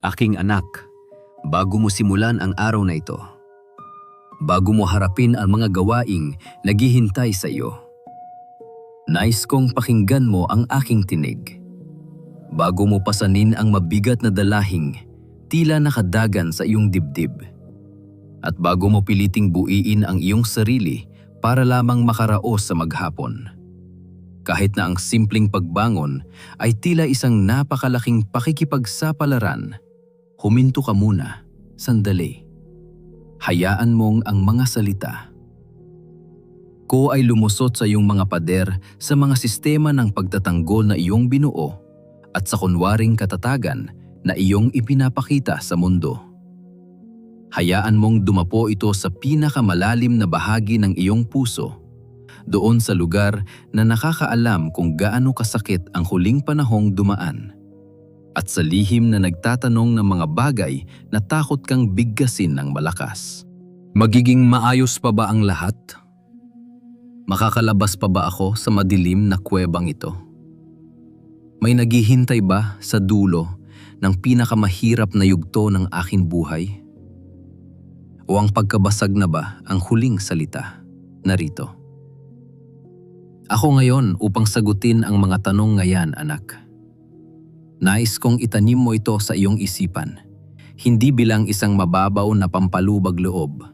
Aking anak, bago mo simulan ang araw na ito, bago mo harapin ang mga gawaing naghihintay sa iyo, nais kong pakinggan mo ang aking tinig. Bago mo pasanin ang mabigat na dalahing tila nakadagan sa iyong dibdib, at bago mo piliting buiin ang iyong sarili para lamang makaraos sa maghapon. Kahit na ang simpleng pagbangon ay tila isang napakalaking pakikipagsapalaran, huminto ka muna, sandali. Hayaan mong ang mga salita ko ay lumusot sa iyong mga pader sa mga sistema ng pagtatanggol na iyong binuo at sa kunwaring katatagan na iyong ipinapakita sa mundo. Hayaan mong dumapo ito sa pinakamalalim na bahagi ng iyong puso, doon sa lugar na nakakaalam kung gaano kasakit ang huling panahong dumaan, at sa lihim na nagtatanong ng mga bagay na takot kang biggasin ng malakas. Magiging maayos pa ba ang lahat? Makakalabas pa ba ako sa madilim na kuwebang ito? May naghihintay ba sa dulo ng pinakamahirap na yugto ng aking buhay? O ang pagkabasag na ba ang huling salita? Narito. Ako ngayon upang sagutin ang mga tanong ngayon, anak. Nais kong itanim mo ito sa iyong isipan, hindi bilang isang mababaw na pampalubag loob,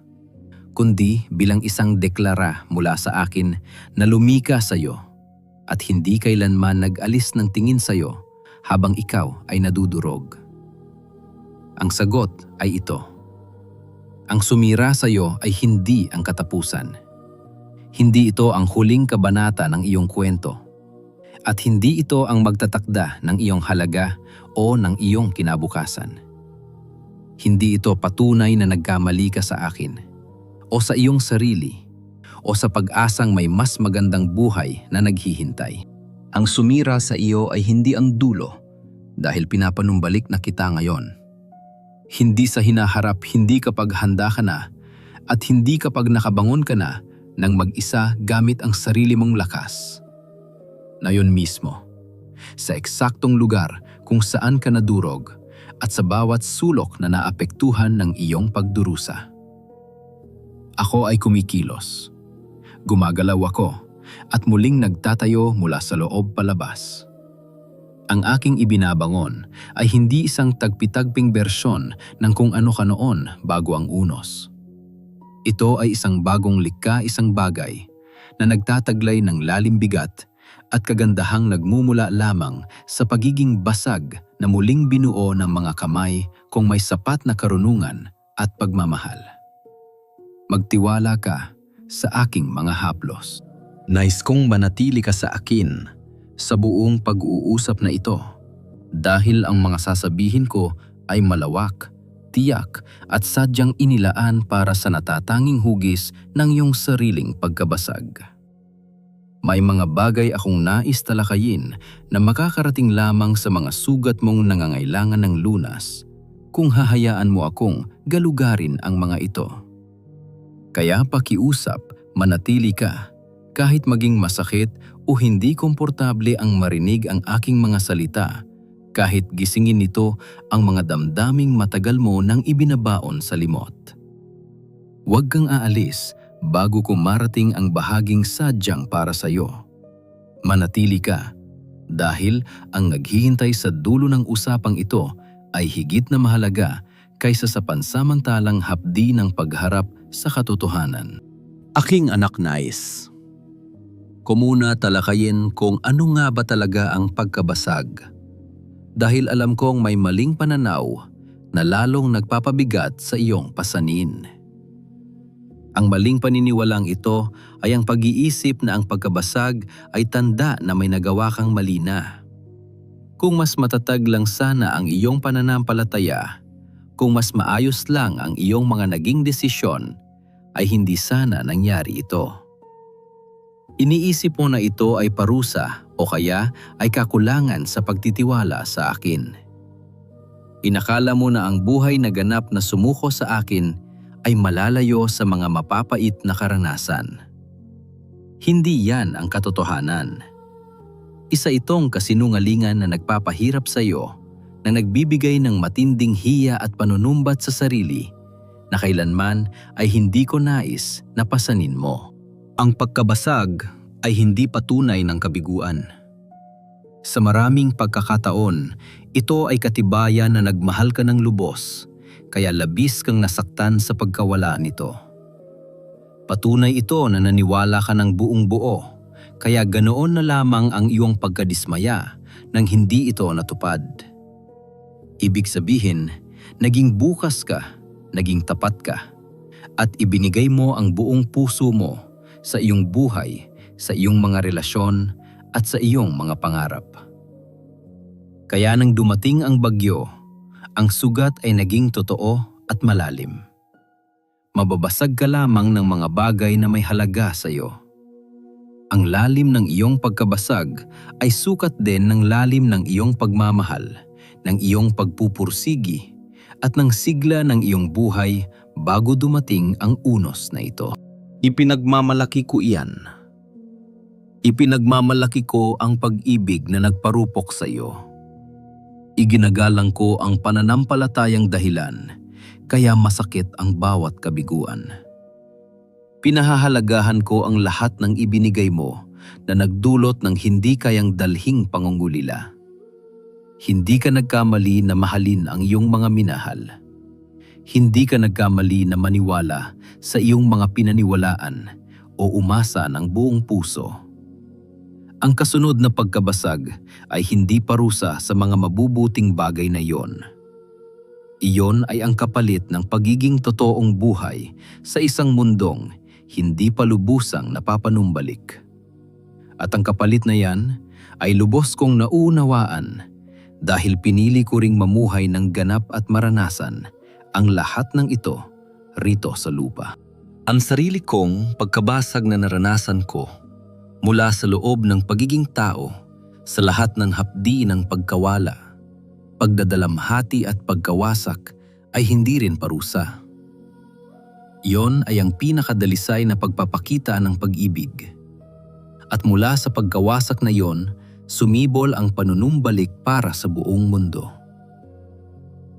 kundi bilang isang deklara mula sa akin na lumika sa iyo at hindi kailanman nag-alis ng tingin sa iyo habang ikaw ay nadudurog. Ang sagot ay ito. Ang sumira sa iyo ay hindi ang katapusan. Hindi ito ang huling kabanata ng iyong kwento. At hindi ito ang magtatakda ng iyong halaga o ng iyong kinabukasan. Hindi ito patunay na nagkamali ka sa akin, o sa iyong sarili, o sa pag-asang may mas magandang buhay na naghihintay. Ang sumira sa iyo ay hindi ang dulo dahil pinapanumbalik na kita ngayon. Hindi sa hinaharap, hindi kapag handa ka na, at hindi kapag nakabangon ka na nang mag-isa gamit ang sarili mong lakas. Na yun mismo, sa eksaktong lugar kung saan ka nadurog at sa bawat sulok na naapektuhan ng iyong pagdurusa. Ako ay kumikilos. Gumagalaw ako at muling nagtatayo mula sa loob palabas. Ang aking ibinabangon ay hindi isang tagpi-tagping bersyon ng kung ano ka noon bago ang unos. Ito ay isang bagong likha, isang bagay na nagtataglay ng lalim bigat at kagandahang nagmumula lamang sa pagiging basag na muling binuo ng mga kamay kung may sapat na karunungan at pagmamahal. Magtiwala ka sa aking mga haplos. Nais kong manatili ka sa akin sa buong pag-uusap na ito dahil ang mga sasabihin ko ay malawak, tiyak at sadyang inilaan para sa natatanging hugis ng iyong sariling pagkabasag. May mga bagay akong nais talakayin na makakarating lamang sa mga sugat mong nangangailangan ng lunas kung hahayaan mo akong galugarin ang mga ito. Kaya pakiusap, manatili ka, kahit maging masakit o hindi komportable ang marinig ang aking mga salita, kahit gisingin nito ang mga damdaming matagal mo nang ibinabaon sa limot. Huwag kang aalis bago ko marating ang bahaging sadyang para sa iyo. Manatili ka, dahil ang naghihintay sa dulo ng usapang ito ay higit na mahalaga kaysa sa pansamantalang hapdi ng pagharap sa katotohanan. Aking anak nais, ko muna talakayin kung ano nga ba talaga ang pagkabasag. Dahil alam kong may maling pananaw na lalong nagpapabigat sa iyong pasanin. Ang maling paniniwalang ito ay ang pag-iisip na ang pagkabasag ay tanda na may nagawa kang mali na. Kung mas matatag lang sana ang iyong pananampalataya, kung mas maayos lang ang iyong mga naging desisyon, ay hindi sana nangyari ito. Iniisip mo na ito ay parusa o kaya ay kakulangan sa pagtitiwala sa akin. Inakala mo na ang buhay na ganap na sumuko sa akin ay malalayo sa mga mapapait na karanasan. Hindi yan ang katotohanan. Isa itong kasinungalingan na nagpapahirap sa iyo na nagbibigay ng matinding hiya at panunumbat sa sarili na kailanman ay hindi ko nais na pasanin mo. Ang pagkabasag ay hindi patunay ng kabiguan. Sa maraming pagkakataon, ito ay katibayan na nagmahal ka ng lubos, kaya labis kang nasaktan sa pagkawala nito. Patunay ito na naniwala ka ng buong buo, kaya ganoon na lamang ang iyong pagkadismaya nang hindi ito natupad. Ibig sabihin, naging bukas ka, naging tapat ka, at ibinigay mo ang buong puso mo sa iyong buhay, sa iyong mga relasyon, at sa iyong mga pangarap. Kaya nang dumating ang bagyo, ang sugat ay naging totoo at malalim. Mababasag ka lamang ng mga bagay na may halaga sa iyo. Ang lalim ng iyong pagkabasag ay sukat din ng lalim ng iyong pagmamahal, ng iyong pagpupursigi, at ng sigla ng iyong buhay bago dumating ang unos na ito. Ipinagmamalaki ko iyan. Ipinagmamalaki ko ang pag-ibig na nagparupok sa iyo. Iginagalang ko ang pananampalatayang dahilan, kaya masakit ang bawat kabiguan. Pinahahalagahan ko ang lahat ng ibinigay mo na nagdulot ng hindi kayang dalhing pangungulila. Hindi ka nagkamali na mahalin ang iyong mga minahal. Hindi ka nagkamali na maniwala sa iyong mga pinaniwalaan o umasa ng buong puso. Ang kasunod na pagkabasag ay hindi parusa sa mga mabubuting bagay na iyon. Iyon ay ang kapalit ng pagiging totoong buhay sa isang mundong hindi pa lubusang napapanumbalik. At ang kapalit na yan ay lubos kong naunawaan dahil pinili ko ring mamuhay ng ganap at maranasan ang lahat ng ito rito sa lupa. Ang sarili kong pagkabasag na naranasan ko mula sa loob ng pagiging tao sa lahat ng hapdi ng pagkawala, pagdadalamhati at pagkawasak ay hindi rin parusa. Iyon ay ang pinakadalisay na pagpapakita ng pag-ibig. At mula sa pagkawasak na iyon, sumibol ang panunumbalik para sa buong mundo.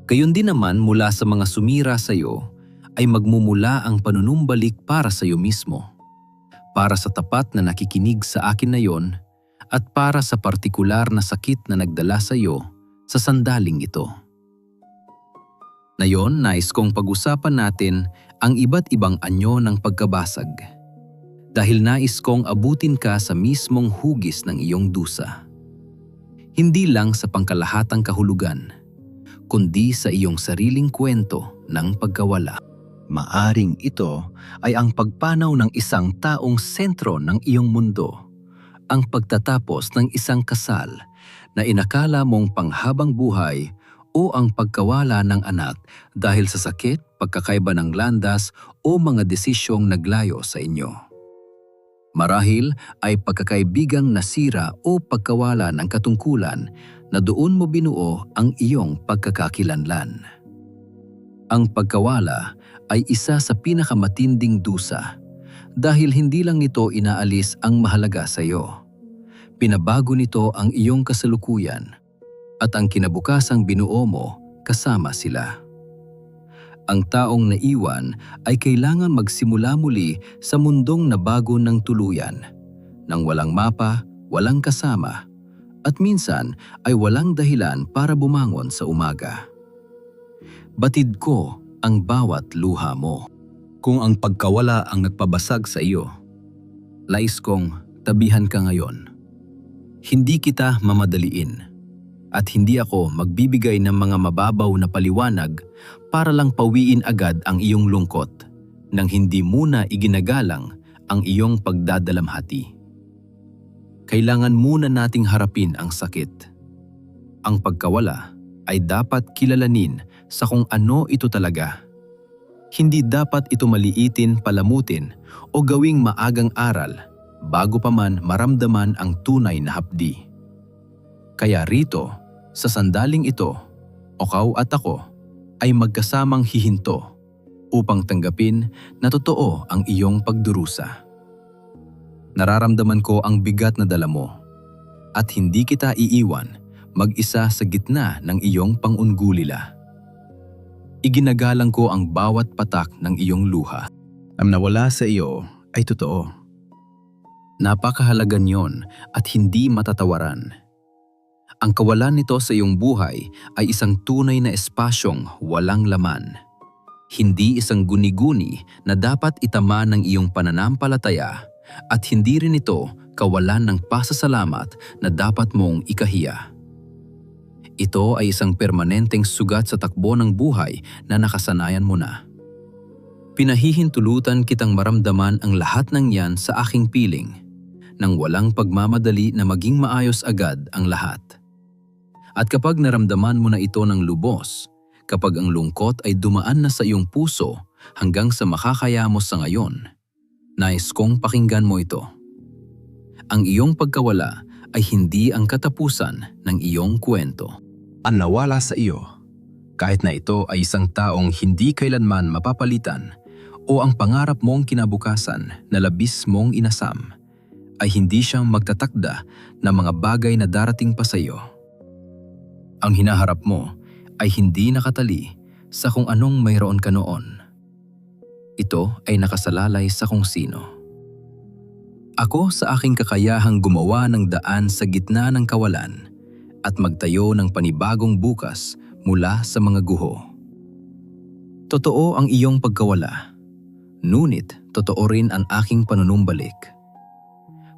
Gayon din naman mula sa mga sumira sa iyo ay magmumula ang panunumbalik para sa iyo mismo. Para sa tapat na nakikinig sa akin na iyon at para sa partikular na sakit na nagdala sa iyo sa sandaling ito. Ngayon, nais kong pag-usapan natin ang iba't ibang anyo ng pagkabasag. Dahil nais kong abutin ka sa mismong hugis ng iyong dusa. Hindi lang sa pangkalahatang kahulugan, kundi sa iyong sariling kwento ng pagkawala. Maaring ito ay ang pagpanaw ng isang taong sentro ng iyong mundo, ang pagtatapos ng isang kasal na inakala mong panghabang buhay o ang pagkawala ng anak dahil sa sakit, pagkakaiba ng landas o mga desisyong naglayo sa inyo. Marahil ay pagkakaibigang nasira o pagkawala ng katungkulan na doon mo binuo ang iyong pagkakakilanlan. Ang pagkawala ay isa sa pinakamatinding dusa dahil hindi lang nito inaalis ang mahalaga sa iyo. Pinabago nito ang iyong kasalukuyan at ang kinabukasang binuo mo kasama sila. Ang taong naiwan ay kailangan magsimula muli sa mundong nabago ng tuluyan, nang walang mapa, walang kasama, at minsan ay walang dahilan para bumangon sa umaga. Batid ko ang bawat luha mo. Kung ang pagkawala ang nagpabasag sa iyo, lais kong tabihan ka ngayon. Hindi kita mamadaliin. At hindi ako magbibigay ng mga mababaw na paliwanag para lang pawiin agad ang iyong lungkot nang hindi muna iginagalang ang iyong pagdadalamhati. Kailangan muna nating harapin ang sakit. Ang pagkawala ay dapat kilalanin sa kung ano ito talaga. Hindi dapat ito maliitin, palamutin o gawing maagang aral bago pa man maramdaman ang tunay na hapdi. Kaya rito, sa sandaling ito, ikaw at ako ay magkasamang hihinto upang tanggapin na totoo ang iyong pagdurusa. Nararamdaman ko ang bigat na dala mo at hindi kita iiwan mag-isa sa gitna ng iyong pang-ungulila. Iginagalang ko ang bawat patak ng iyong luha. Ang nawala sa iyo ay totoo. Napakahalaga niyon at hindi matatawaran. Ang kawalan nito sa iyong buhay ay isang tunay na espasyong walang laman. Hindi isang guni-guni na dapat itama ng iyong pananampalataya at hindi rin ito kawalan ng pasasalamat na dapat mong ikahiya. Ito ay isang permanenteng sugat sa takbo ng buhay na nakasanayan mo na. Pinahihintulutan kitang maramdaman ang lahat ng yan sa aking piling, nang walang pagmamadali na maging maayos agad ang lahat. At kapag naramdaman mo na ito ng lubos, kapag ang lungkot ay dumaan na sa iyong puso hanggang sa makakaya mo sa ngayon, nais kong pakinggan mo ito. Ang iyong pagkawala ay hindi ang katapusan ng iyong kwento. Ang nawala sa iyo, kahit na ito ay isang taong hindi kailanman mapapalitan o ang pangarap mong kinabukasan na labis mong inasam, ay hindi siyang magtatakda ng mga bagay na darating pa sa iyo. Ang hinaharap mo ay hindi nakatali sa kung anong mayroon ka noon. Ito ay nakasalalay sa kung sino. Ako sa aking kakayahang gumawa ng daan sa gitna ng kawalan at magtayo ng panibagong bukas mula sa mga guho. Totoo ang iyong pagkawala, ngunit totoo rin ang aking panunumbalik.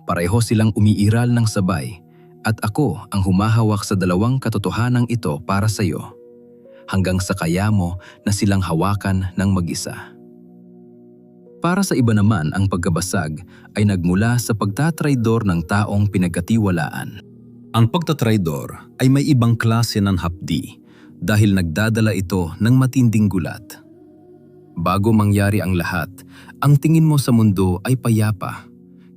Pareho silang umiiral ng sabay at ako ang humahawak sa dalawang katotohanang ito para sa iyo, hanggang sa kaya mo na silang hawakan ng mag-isa. Para sa iba naman ang pagkabasag ay nagmula sa pagtatraidor ng taong pinagkatiwalaan. Ang pagtatraidor ay may ibang klase ng hapdi dahil nagdadala ito ng matinding gulat. Bago mangyari ang lahat, ang tingin mo sa mundo ay payapa.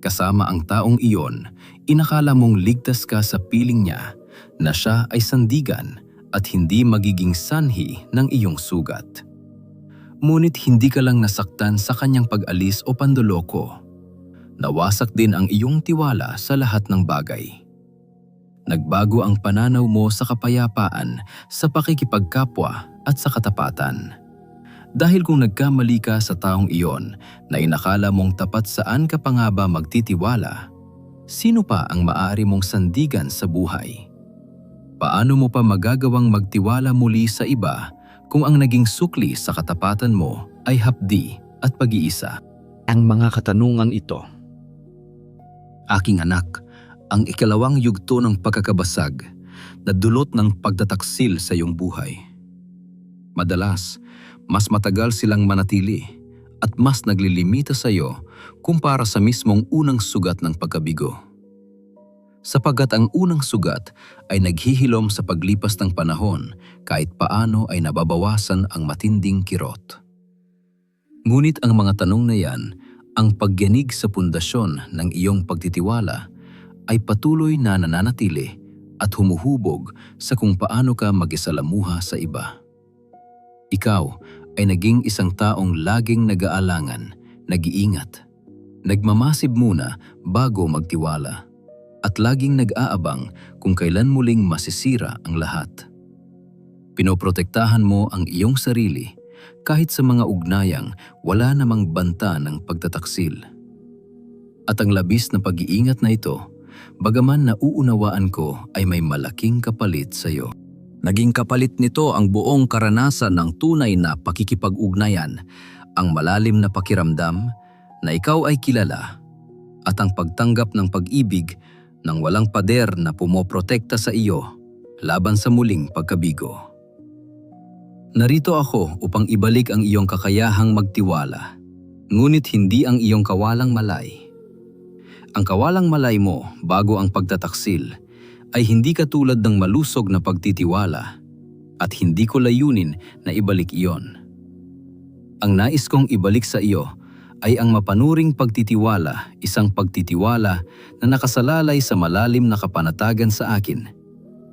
Kasama ang taong iyon, inakala mong ligtas ka sa piling niya na siya ay sandigan at hindi magiging sanhi ng iyong sugat. Ngunit hindi ka lang nasaktan sa kanyang pag-alis o pandoloko. Nawasak din ang iyong tiwala sa lahat ng bagay. Nagbago ang pananaw mo sa kapayapaan, sa pakikipagkapwa at sa katapatan. Dahil kung nagkamali ka sa taong iyon na inakala mong tapat, saan ka pa nga ba magtitiwala? Sino pa ang maaari mong sandigan sa buhay? Paano mo pa magagawang magtiwala muli sa iba kung ang naging sukli sa katapatan mo ay hapdi at pag-iisa? Ang mga katanungang ito. Aking anak, ang ikalawang yugto ng pagkakabasag na dulot ng pagtataksil sa iyong buhay. Madalas, mas matagal silang manatili at mas naglilimita sa iyo kumpara sa mismong unang sugat ng pagkabigo. Sapagkat ang unang sugat ay naghihilom sa paglipas ng panahon, kahit paano ay nababawasan ang matinding kirot. Ngunit ang mga tanong na yan, ang pagyanig sa pundasyon ng iyong pagtitiwala, ay patuloy na nananatili at humuhubog sa kung paano ka makisalamuha sa iba. Ikaw ay naging isang taong laging nag-aalangan, nag-iingat, nagmamasib muna bago magtiwala, at laging nag-aabang kung kailan muling masisira ang lahat. Pinoprotektahan mo ang iyong sarili kahit sa mga ugnayang wala namang banta ng pagtataksil. At ang labis na pag-iingat na ito, bagaman nauunawaan ko, ay may malaking kapalit sa iyo. Naging kapalit nito ang buong karanasan ng tunay na pakikipag-ugnayan, ang malalim na pakiramdam na ikaw ay kilala, at ang pagtanggap ng pag-ibig ng walang pader na pumoprotekta sa iyo laban sa muling pagkabigo. Narito ako upang ibalik ang iyong kakayahang magtiwala, ngunit hindi ang iyong kawalang malay. Ang kawalang malay mo bago ang pagtataksil ay hindi katulad ng malusog na pagtitiwala, at hindi ko layunin na ibalik iyon. Ang nais kong ibalik sa iyo ay ang mapanuring pagtitiwala, isang pagtitiwala na nakasalalay sa malalim na kapanatagan sa akin,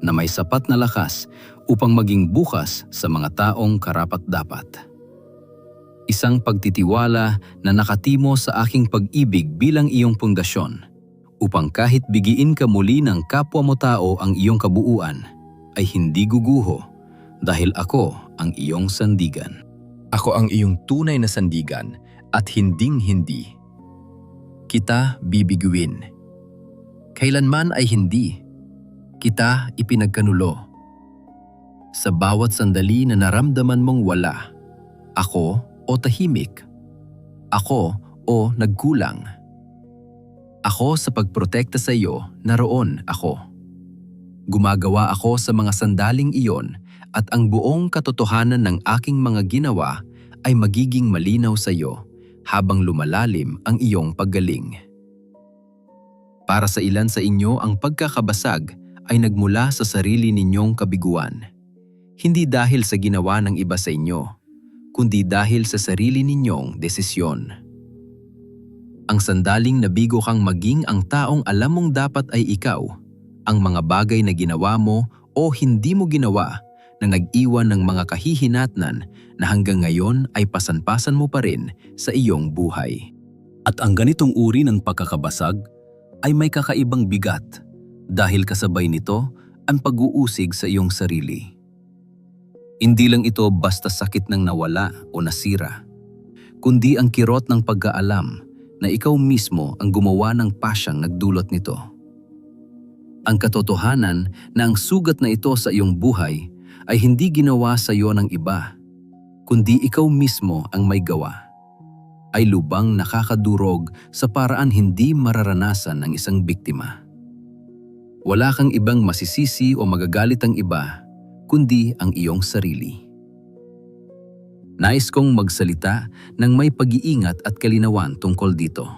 na may sapat na lakas upang maging bukas sa mga taong karapat-dapat. Isang pagtitiwala na nakatimo sa aking pag-ibig bilang iyong pundasyon, upang kahit bigiin ka muli ng kapwa mo tao ang iyong kabuuan, ay hindi guguho dahil ako ang iyong sandigan. Ako ang iyong tunay na sandigan at hinding-hindi kita bibiguin. Kailanman ay hindi kita ipinagkanulo. Sa bawat sandali na naramdaman mong wala, ako o tahimik, ako o nagkulang. Ako sa pagprotekta sa iyo, naroon ako. Gumagawa ako sa mga sandaling iyon at ang buong katotohanan ng aking mga ginawa ay magiging malinaw sa iyo habang lumalalim ang iyong paggaling. Para sa ilan sa inyo, ang pagkakabasag ay nagmula sa sarili ninyong kabiguan. Hindi dahil sa ginawa ng iba sa inyo, kundi dahil sa sarili ninyong desisyon. Ang sandaling nabigo kang maging ang taong alam mong dapat ay ikaw, ang mga bagay na ginawa mo o hindi mo ginawa na nag-iwan ng mga kahihinatnan na hanggang ngayon ay pasan-pasan mo pa rin sa iyong buhay. At ang ganitong uri ng pagkakabasag ay may kakaibang bigat dahil kasabay nito ang pag-uusig sa iyong sarili. Hindi lang ito basta sakit ng nawala o nasira, kundi ang kirot ng pagkaalam na ikaw mismo ang gumawa ng pasyang nagdulot nito. Ang katotohanan na ang sugat na ito sa iyong buhay ay hindi ginawa sa iyo ng iba, kundi ikaw mismo ang may gawa, ay lubang nakakadurog sa paraan hindi mararanasan ng isang biktima. Wala kang ibang masisisi o magagalit ang iba, kundi ang iyong sarili. Nais kong magsalita ng may pag-iingat at kalinawan tungkol dito.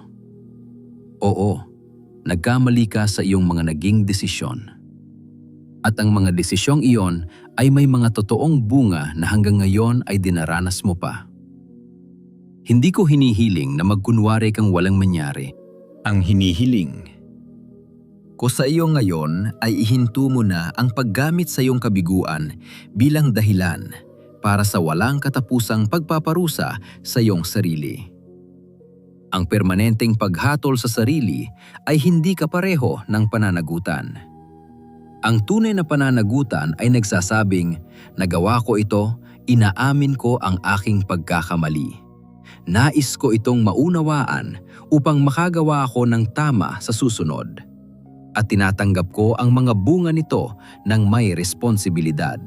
Oo, nagkamali ka sa iyong mga naging desisyon. At ang mga desisyong iyon ay may mga totoong bunga na hanggang ngayon ay dinaranas mo pa. Hindi ko hinihiling na magkunwari kang walang mangyari. Ang hinihiling ko sa iyo ngayon ay ihinto mo na ang paggamit sa iyong kabiguan bilang dahilan para sa walang katapusang pagpaparusa sa iyong sarili. Ang permanenteng paghatol sa sarili ay hindi kapareho ng pananagutan. Ang tunay na pananagutan ay nagsasabing, nagawa ko ito, inaamin ko ang aking pagkakamali. Nais ko itong maunawaan upang makagawa ako ng tama sa susunod. At tinatanggap ko ang mga bunga nito ng may responsibilidad.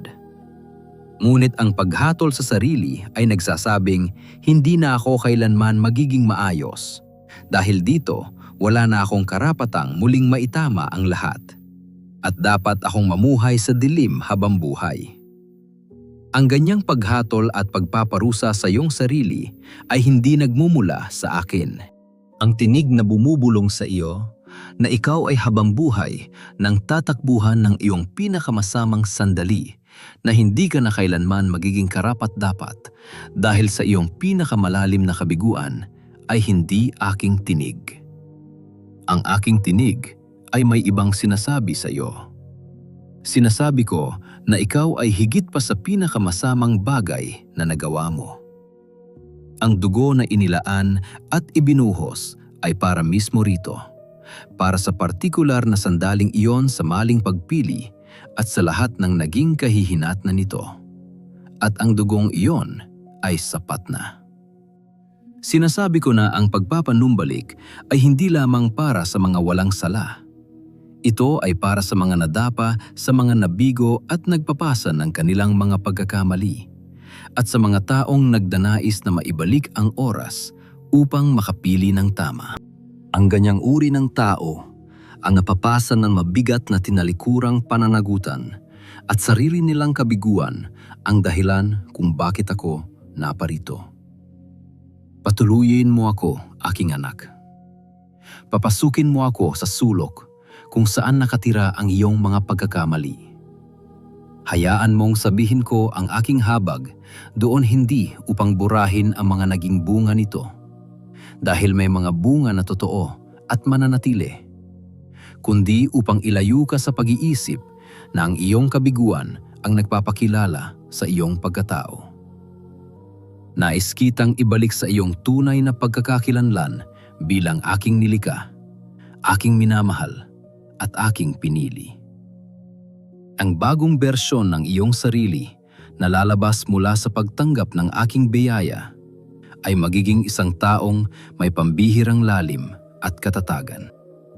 Ngunit ang paghatol sa sarili ay nagsasabing, hindi na ako kailanman magiging maayos. Dahil dito, wala na akong karapatang muling maitama ang lahat. At dapat akong mamuhay sa dilim habang buhay. Ang ganyang paghatol at pagpaparusa sa iyong sarili ay hindi nagmumula sa akin. Ang tinig na bumubulong sa iyo na ikaw ay habang buhay nang tatakbuhan ng iyong pinakamasamang sandali na hindi ka na kailanman magiging karapat-dapat dahil sa iyong pinakamalalim na kabiguan ay hindi aking tinig. Ang aking tinig ay may ibang sinasabi sa iyo. Sinasabi ko na ikaw ay higit pa sa pinakamasamang bagay na nagawa mo. Ang dugo na inilaan at ibinuhos ay para mismo rito, para sa partikular na sandaling iyon sa maling pagpili at sa lahat ng naging kahihinatnan nito. At ang dugong iyon ay sapat na. Sinasabi ko na ang pagpapanumbalik ay hindi lamang para sa mga walang sala. Ito ay para sa mga nadapa, sa mga nabigo at nagpapasa ng kanilang mga pagkakamali, at sa mga taong nagdanais na maibalik ang oras upang makapili ng tama. Ang ganyang uri ng tao ang napapasa ng mabigat na tinalikurang pananagutan at sarili nilang kabiguan ang dahilan kung bakit ako naparito. Patuluyin mo ako, aking anak. Papasukin mo ako sa sulok kung saan nakatira ang iyong mga pagkakamali. Hayaan mong sabihin ko ang aking habag doon hindi upang burahin ang mga naging bunga nito, dahil may mga bunga na totoo at mananatili, kundi upang ilayo ka sa pag-iisip na ang iyong kabiguan ang nagpapakilala sa iyong pagkatao. Nais kitang ibalik sa iyong tunay na pagkakakilanlan bilang aking nilikha aking minamahal at aking pinili. Ang bagong bersyon ng iyong sarili na lalabas mula sa pagtanggap ng aking biyaya ay magiging isang taong may pambihirang lalim at katatagan.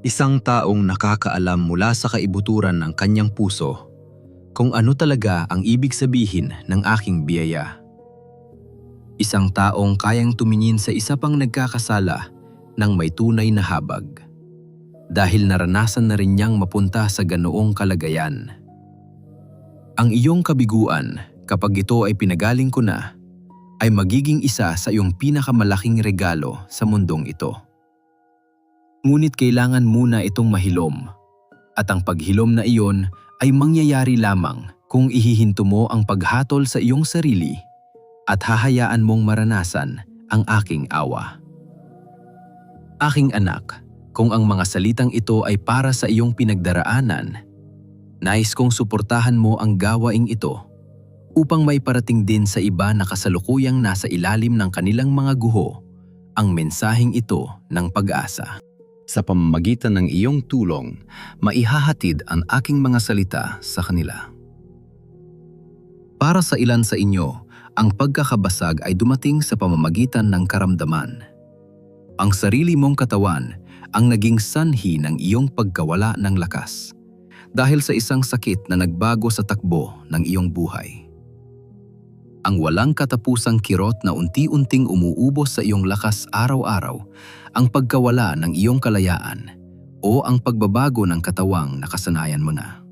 Isang taong nakakaalam mula sa kaibuturan ng kanyang puso kung ano talaga ang ibig sabihin ng aking biyaya. Isang taong kayang tumingin sa isa pang nagkakasala ng may tunay na habag dahil naranasan na rin niyang mapunta sa ganoong kalagayan. Ang iyong kabiguan, kapag ito ay pinagaling ko na, ay magiging isa sa iyong pinakamalaking regalo sa mundong ito. Ngunit kailangan muna itong mahilom, at ang paghilom na iyon ay mangyayari lamang kung ihihinto mo ang paghatol sa iyong sarili at hahayaan mong maranasan ang aking awa. Aking anak, kung ang mga salitang ito ay para sa iyong pinagdaraanan, nais kong suportahan mo ang gawaing ito upang may parating din sa iba na kasalukuyang nasa ilalim ng kanilang mga guho ang mensaheng ito ng pag-asa. Sa pamamagitan ng iyong tulong, maihahatid ang aking mga salita sa kanila. Para sa ilan sa inyo, ang pagkakabasag ay dumating sa pamamagitan ng karamdaman. Ang sarili mong katawan ang naging sanhi ng iyong pagkawala ng lakas dahil sa isang sakit na nagbago sa takbo ng iyong buhay. Ang walang katapusang kirot na unti-unting umuubos sa iyong lakas araw-araw, ang pagkawala ng iyong kalayaan o ang pagbabago ng katawang nakasanayan mo na.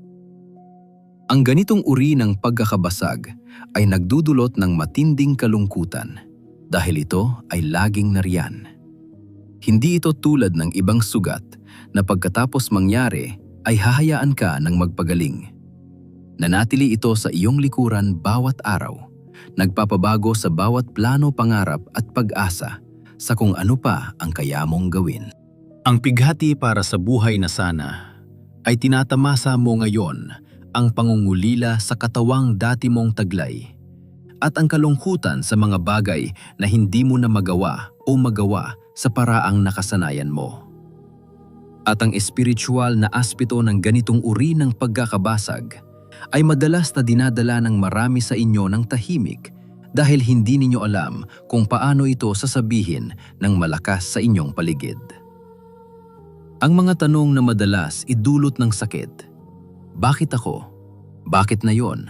Ang ganitong uri ng pagkakabasag ay nagdudulot ng matinding kalungkutan dahil ito ay laging nariyan. Hindi ito tulad ng ibang sugat na pagkatapos mangyari ay hahayaan ka ng magpagaling. Nanatili ito sa iyong likuran bawat araw, nagpapabago sa bawat plano, pangarap at pag-asa sa kung ano pa ang kaya mong gawin. Ang pighati para sa buhay na sana ay tinatamasa mo ngayon ang pangungulila sa katawang dati mong taglay at ang kalungkutan sa mga bagay na hindi mo na magawa o magawa sa paraang nakasanayan mo. At ang espiritual na aspeto ng ganitong uri ng pagkakabasag ay madalas na dinadala ng marami sa inyo ng tahimik dahil hindi ninyo alam kung paano ito sasabihin ng malakas sa inyong paligid. Ang mga tanong na madalas idulot ng sakit. Bakit ako? Bakit na yon?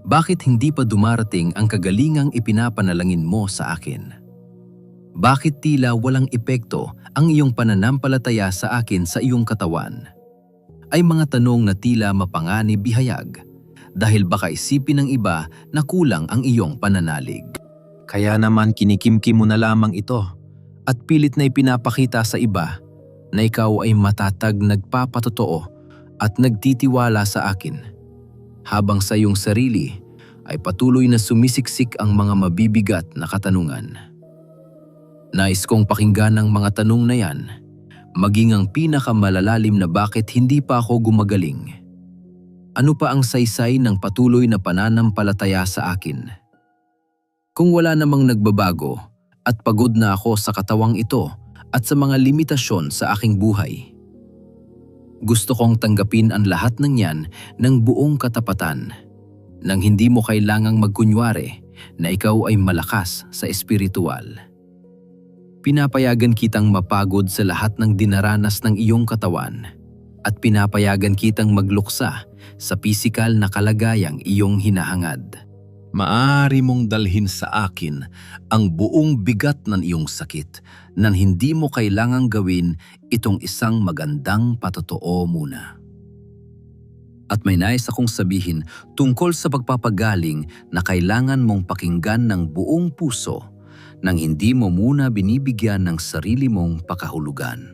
Bakit hindi pa dumarating ang kagalingang ipinapanalangin mo sa akin? Bakit tila walang epekto ang iyong pananampalataya sa akin sa iyong katawan? Ay mga tanong na tila mapanganib bihayag dahil baka isipin ng iba na kulang ang iyong pananalig. Kaya naman kinikimkim mo na lamang ito at pilit na ipinapakita sa iba na ikaw ay matatag, nagpapatotoo at nagtitiwala sa akin, habang sa iyong sarili ay patuloy na sumisiksik ang mga mabibigat na katanungan. Nais kong pakinggan ang mga tanong na yan, maging ang pinakamalalalim na bakit hindi pa ako gumagaling. Ano pa ang saysay ng patuloy na pananampalataya sa akin? Kung wala namang nagbabago at pagod na ako sa katawang ito at sa mga limitasyon sa aking buhay, gusto kong tanggapin ang lahat ng yan ng buong katapatan, nang hindi mo kailangang magkunwari na ikaw ay malakas sa espiritual. Pinapayagan kitang mapagod sa lahat ng dinaranas ng iyong katawan at pinapayagan kitang magluksa sa pisikal na kalagayang iyong hinahangad. Maaari mong dalhin sa akin ang buong bigat ng iyong sakit nang hindi mo kailangang gawin itong isang magandang patotoo muna. At may nais akong sabihin tungkol sa pagpapagaling na kailangan mong pakinggan ng buong puso nang hindi mo muna binibigyan ng sarili mong pakahulugan.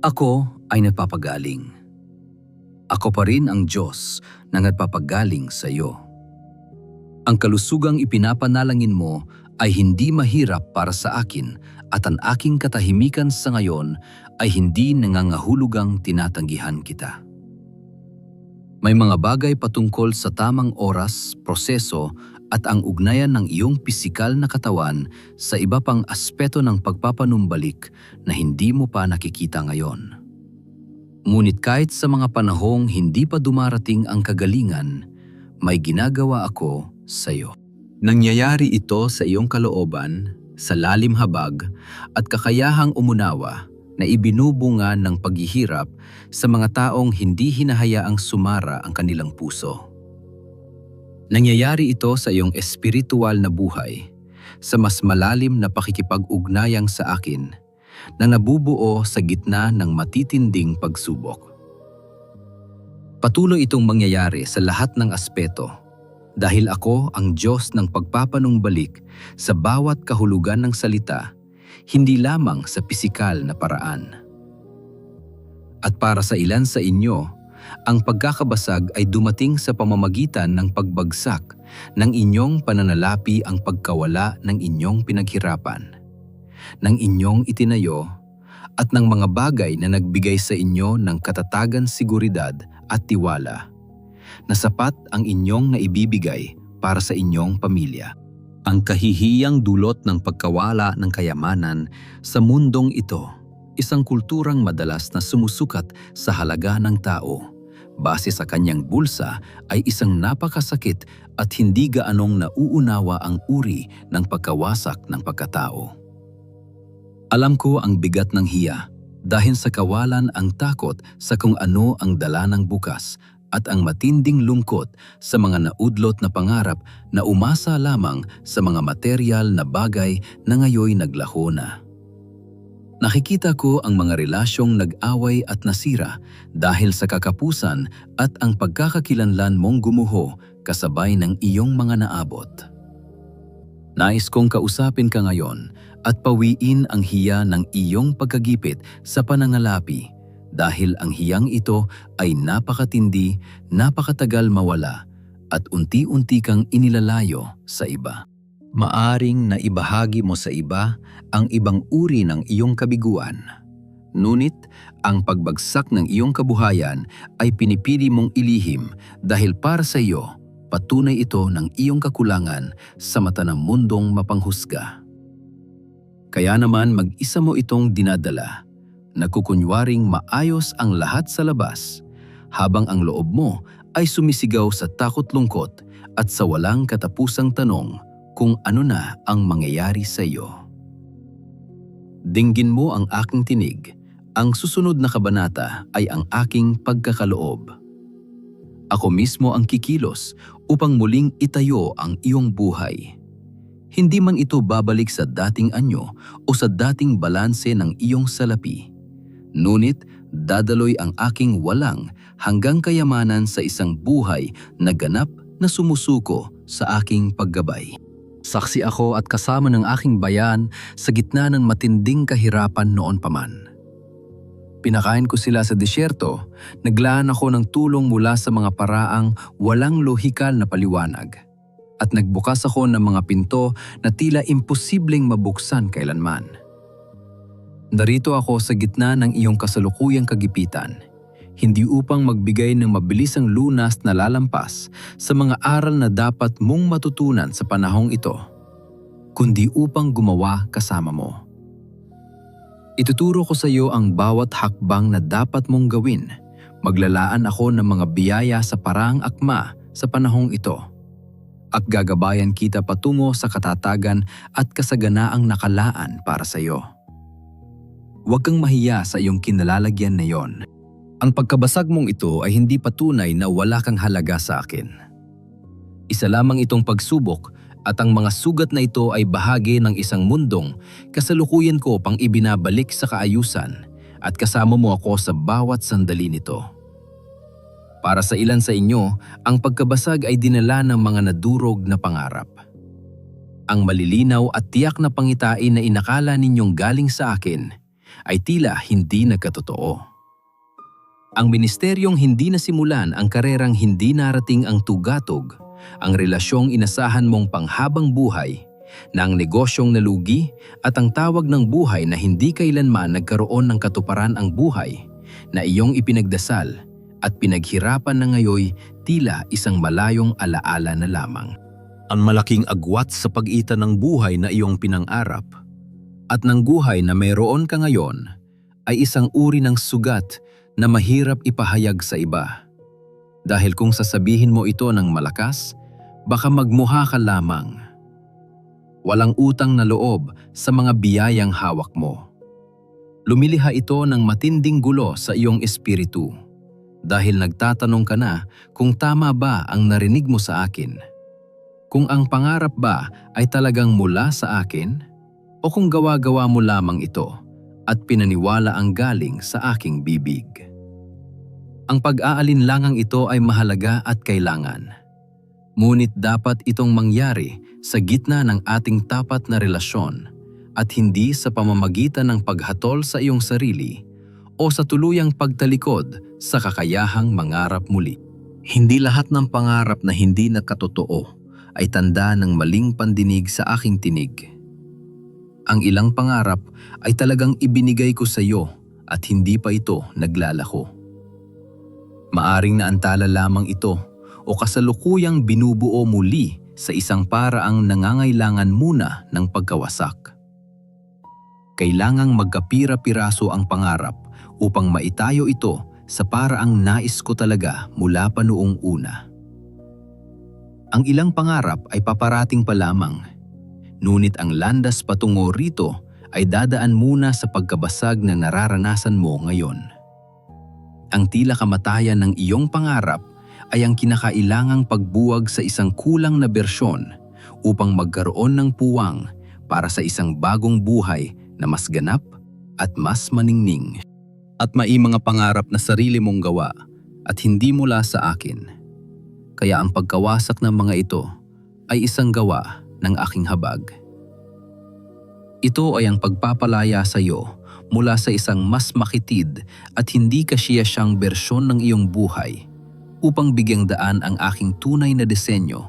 Ako ay nagpapagaling. Ako pa rin ang Diyos na nagpapagaling sa iyo. Ang kalusugang ipinapanalangin mo ay hindi mahirap para sa akin at ang aking katahimikan sa ngayon ay hindi nangangahulugang tinatanggihan kita. May mga bagay patungkol sa tamang oras, proseso at ang ugnayan ng iyong pisikal na katawan sa iba pang aspeto ng pagpapanumbalik na hindi mo pa nakikita ngayon. Ngunit kahit sa mga panahong hindi pa dumarating ang kagalingan, may ginagawa ako sa iyo. Nangyayari ito sa iyong kalooban, sa lalim habag at kakayahang umunawa na ibinubunga ng paghihirap sa mga taong hindi hinahayaang sumara ang kanilang puso. Nangyayari ito sa iyong espiritual na buhay, sa mas malalim na pakikipag-ugnayang sa akin na nabubuo sa gitna ng matitinding pagsubok. Patuloy itong mangyayari sa lahat ng aspeto dahil ako ang Diyos ng pagpapanumbalik sa bawat kahulugan ng salita, hindi lamang sa pisikal na paraan. At para sa ilan sa inyo, ang pagkakabasag ay dumating sa pamamagitan ng pagbagsak ng inyong pananalapi ang pagkawala ng inyong pinaghirapan, ng inyong itinayo, at ng mga bagay na nagbigay sa inyo ng katatagan, seguridad at tiwala, na sapat ang inyong naibibigay para sa inyong pamilya. Ang kahihiyang dulot ng pagkawala ng kayamanan sa mundong ito, isang kulturang madalas na sumusukat sa halaga ng tao base sa kanyang bulsa, ay isang napakasakit at hindi gaanong nauunawa ang uri ng pagkawasak ng pagkatao. Alam ko ang bigat ng hiya dahil sa kawalan ang takot sa kung ano ang dala ng bukas at ang matinding lungkot sa mga naudlot na pangarap na umasa lamang sa mga materyal na bagay na ngayoy naglaho na. Nakikita ko ang mga relasyong nag-away at nasira dahil sa kakapusan at ang pagkakakilanlan mong gumuho kasabay ng iyong mga naabot. Nais kong kausapin ka ngayon at pawiin ang hiya ng iyong pagkagipit sa panangalapi dahil ang hiyang ito ay napakatindi, napakatagal mawala at unti-unti kang inilalayo sa iba. Maaring na ibahagi mo sa iba ang ibang uri ng iyong kabiguan. Ngunit ang pagbagsak ng iyong kabuhayan ay pinipili mong ilihim dahil para sa iyo, patunay ito ng iyong kakulangan sa mata ng mundong mapanghusga. Kaya naman mag-isa mo itong dinadala, nagkukunwaring maayos ang lahat sa labas, habang ang loob mo ay sumisigaw sa takot-lungkot at sa walang katapusang tanong kung ano na ang mangyayari sa iyo. Dinggin mo ang aking tinig. Ang susunod na kabanata ay ang aking pagkakaloob. Ako mismo ang kikilos upang muling itayo ang iyong buhay. Hindi man ito babalik sa dating anyo o sa dating balanse ng iyong salapi. Ngunit dadaloy ang aking walang hanggang kayamanan sa isang buhay na ganap na sumusuko sa aking paggabay. Saksi ako at kasama ng aking bayan sa gitna ng matinding kahirapan noon pa man. Pinakain ko sila sa disyerto, naglaan ako ng tulong mula sa mga paraang walang lohikal na paliwanag. At nagbukas ako ng mga pinto na tila imposibleng mabuksan kailanman. Narito ako sa gitna ng iyong kasalukuyang kagipitan, hindi upang magbigay ng mabilisang lunas na lalampas sa mga aral na dapat mong matutunan sa panahong ito, kundi upang gumawa kasama mo. Ituturo ko sa iyo ang bawat hakbang na dapat mong gawin. Maglalaan ako ng mga biyaya sa paraang akma sa panahong ito. At gagabayan kita patungo sa katatagan at kasaganaang nakalaan para sa iyo. Huwag kang mahiya sa iyong kinalalagyan na iyon. Ang pagkabasag mong ito ay hindi patunay na wala kang halaga sa akin. Isa lamang itong pagsubok at ang mga sugat na ito ay bahagi ng isang mundong kasalukuyan ko pang ibinabalik sa kaayusan at kasama mo ako sa bawat sandali nito. Para sa ilan sa inyo, ang pagkabasag ay dinala ng mga nadurog na pangarap. Ang malilinaw at tiyak na pangitain na inakala ninyong galing sa akin ay tila hindi nagkatotoo. Ang ministeryong hindi nasimulan, ang karerang hindi narating ang tugatog, ang relasyong inasahan mong panghabang buhay, na ang negosyong nalugi at ang tawag ng buhay na hindi kailanman nagkaroon ng katuparan ang buhay na iyong ipinagdasal at pinaghirapan na ngayoy tila isang malayong alaala na lamang. Ang malaking agwat sa pagitan ng buhay na iyong pinangarap at ng buhay na mayroon ka ngayon ay isang uri ng sugat na mahirap ipahayag sa iba. Dahil kung sasabihin mo ito ng malakas, baka magmukha ka lamang. Walang utang na loob sa mga biyayang hawak mo. Lumiliha ito ng matinding gulo sa iyong espiritu dahil nagtatanong ka na kung tama ba ang narinig mo sa akin. Kung ang pangarap ba ay talagang mula sa akin o kung gawa-gawa mo lamang ito at pinaniwala ang galing sa aking bibig. Ang pag-aalinlangang ito ay mahalaga at kailangan. Ngunit dapat itong mangyari sa gitna ng ating tapat na relasyon at hindi sa pamamagitan ng paghatol sa iyong sarili o sa tuluyang pagtalikod sa kakayahang mangarap muli. Hindi lahat ng pangarap na hindi nakatotoo ay tanda ng maling pandinig sa aking tinig. Ang ilang pangarap ay talagang ibinigay ko sa iyo at hindi pa ito naglalako. Maaring naantala lamang ito o kasalukuyang binubuo muli sa isang paraang nangangailangan muna ng pagkawasak. Kailangang magkapira-piraso ang pangarap upang maitayo ito sa paraang nais ko talaga mula pa noong una. Ang ilang pangarap ay paparating pa lamang, ngunit ang landas patungo rito ay dadaan muna sa pagkabasag na nararanasan mo ngayon. Ang tila kamatayan ng iyong pangarap ay ang kinakailangang pagbuwag sa isang kulang na bersyon upang magkaroon ng puwang para sa isang bagong buhay na mas ganap at mas maningning. At may mga pangarap na sarili mong gawa at hindi mula sa akin. Kaya ang pagkawasak ng mga ito ay isang gawa ng aking habag. Ito ay ang pagpapalaya sa iyo mula sa isang mas makitid at hindi kasiyasiyang bersyon ng iyong buhay upang bigyang daan ang aking tunay na disenyo,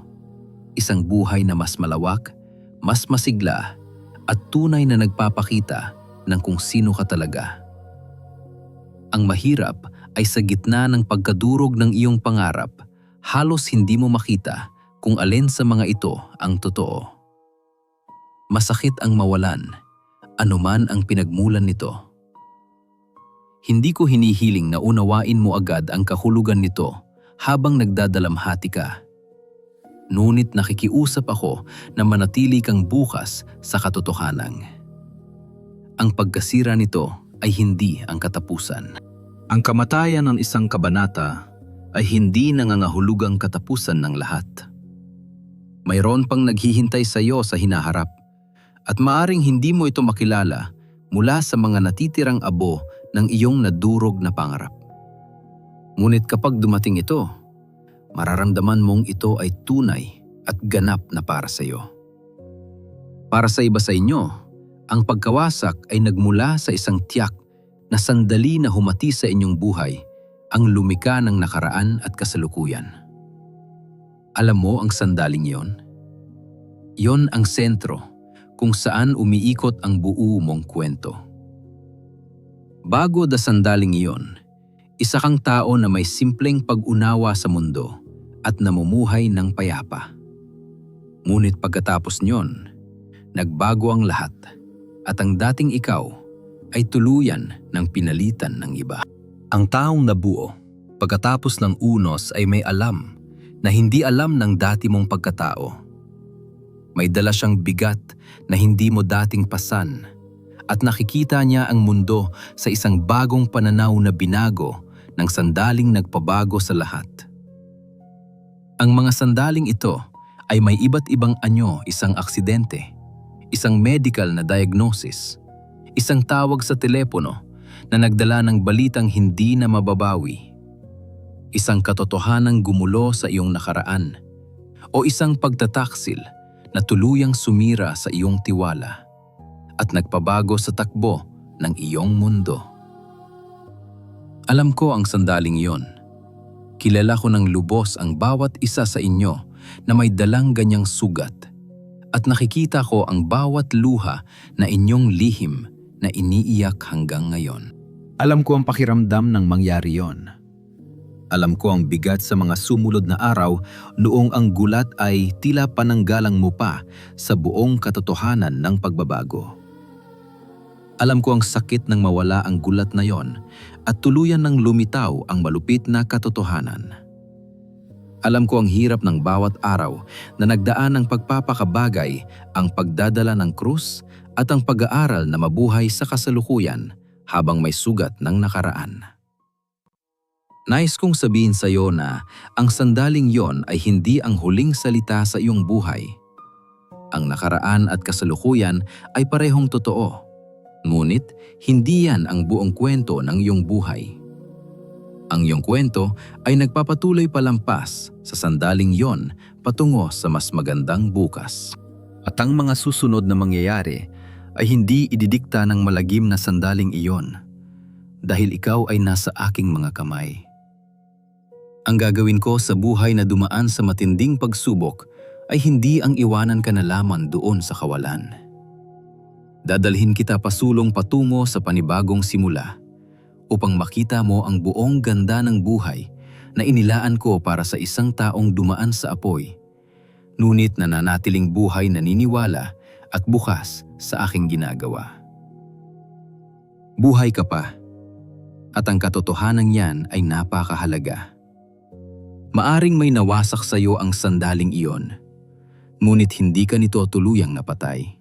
isang buhay na mas malawak, mas masigla, at tunay na nagpapakita ng kung sino ka talaga. Ang mahirap ay sa gitna ng pagkadurog ng iyong pangarap, halos hindi mo makita kung alin sa mga ito ang totoo. Masakit ang mawalan, anuman ang pinagmulan nito. Hindi ko hinihiling na unawain mo agad ang kahulugan nito habang nagdadalamhati ka. Ngunit nakikiusap ako na manatili kang bukas sa katotohanan. Ang pagkasira nito ay hindi ang katapusan. Ang kamatayan ng isang kabanata ay hindi nangangahulugang katapusan ng lahat. Mayroon pang naghihintay sa iyo sa hinaharap at maaring hindi mo ito makilala mula sa mga natitirang abo ng iyong nadurog na pangarap. Ngunit kapag dumating ito, mararamdaman mong ito ay tunay at ganap na para sa iyo. Para sa iba sa inyo, ang pagkawasak ay nagmula sa isang tiyak na sandali na humati sa inyong buhay, ang lumika ng nakaraan at kasalukuyan. Alam mo ang sandaling iyon? Iyon ang sentro kung saan umiikot ang buo mong kwento. Bago da sandaling iyon, isa kang tao na may simpleng pag-unawa sa mundo at namumuhay ng payapa. Ngunit pagkatapos niyon, nagbago ang lahat at ang dating ikaw ay tuluyan ng pinalitan ng iba. Ang taong nabuo pagkatapos ng unos ay may alam na hindi alam ng dati mong pagkatao. May dala siyang bigat na hindi mo dating pasan at nakikita niya ang mundo sa isang bagong pananaw na binago ng sandaling nagpabago sa lahat. Ang mga sandaling ito ay may iba't ibang anyo, isang aksidente, isang medical na diagnosis, isang tawag sa telepono na nagdala ng balitang hindi na mababawi, isang katotohanang gumulo sa iyong nakaraan, o isang pagtataksil na tuluyang sumira sa iyong tiwala at nagpabago sa takbo ng iyong mundo. Alam ko ang sandaling iyon. Kilala ko ng lubos ang bawat isa sa inyo na may dalang ganyang sugat at nakikita ko ang bawat luha na inyong lihim na iniiyak hanggang ngayon. Alam ko ang pakiramdam ng mangyari yon. Alam ko ang bigat sa mga sumunod na araw noong ang gulat ay tila pananggalang mo pa sa buong katotohanan ng pagbabago. Alam ko ang sakit ng mawala ang gulat na yon at tuluyan ng lumitaw ang malupit na katotohanan. Alam ko ang hirap ng bawat araw na nagdaan ng pagpapakabagay, ang pagdadala ng krus at ang pag-aaral na mabuhay sa kasalukuyan habang may sugat ng nakaraan. Nais kong sabihin sa iyo na ang sandaling yon ay hindi ang huling salita sa iyong buhay. Ang nakaraan at kasalukuyan ay parehong totoo, ngunit hindi yan ang buong kwento ng iyong buhay. Ang iyong kwento ay nagpapatuloy palampas sa sandaling yon patungo sa mas magandang bukas. At ang mga susunod na mangyayari ay hindi ididikta ng malagim na sandaling iyon dahil ikaw ay nasa aking mga kamay. Ang gagawin ko sa buhay na dumaan sa matinding pagsubok ay hindi ang iwanan ka na lamang doon sa kawalan. Dadalhin kita pasulong patungo sa panibagong simula upang makita mo ang buong ganda ng buhay na inilaan ko para sa isang taong dumaan sa apoy, ngunit nananatiling buhay naniniwala at bukas sa aking ginagawa. Buhay ka pa, at ang katotohanan yan ay napakahalaga. Maaring may nawasak sa iyo ang sandaling iyon, ngunit hindi ka nito tuluyang napatay.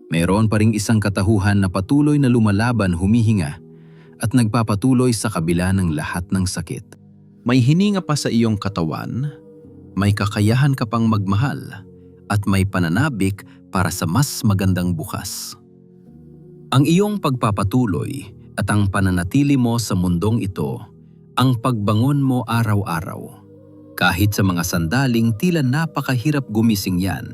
Mayroon pa ring isang katahuhan na patuloy na lumalaban, humihinga, at nagpapatuloy sa kabila ng lahat ng sakit. May hininga pa sa iyong katawan, may kakayahan ka pang magmahal, at may pananabik para sa mas magandang bukas. Ang iyong pagpapatuloy at ang pananatili mo sa mundong ito ang pagbangon mo araw-araw. Kahit sa mga sandaling tila napakahirap gumising yan.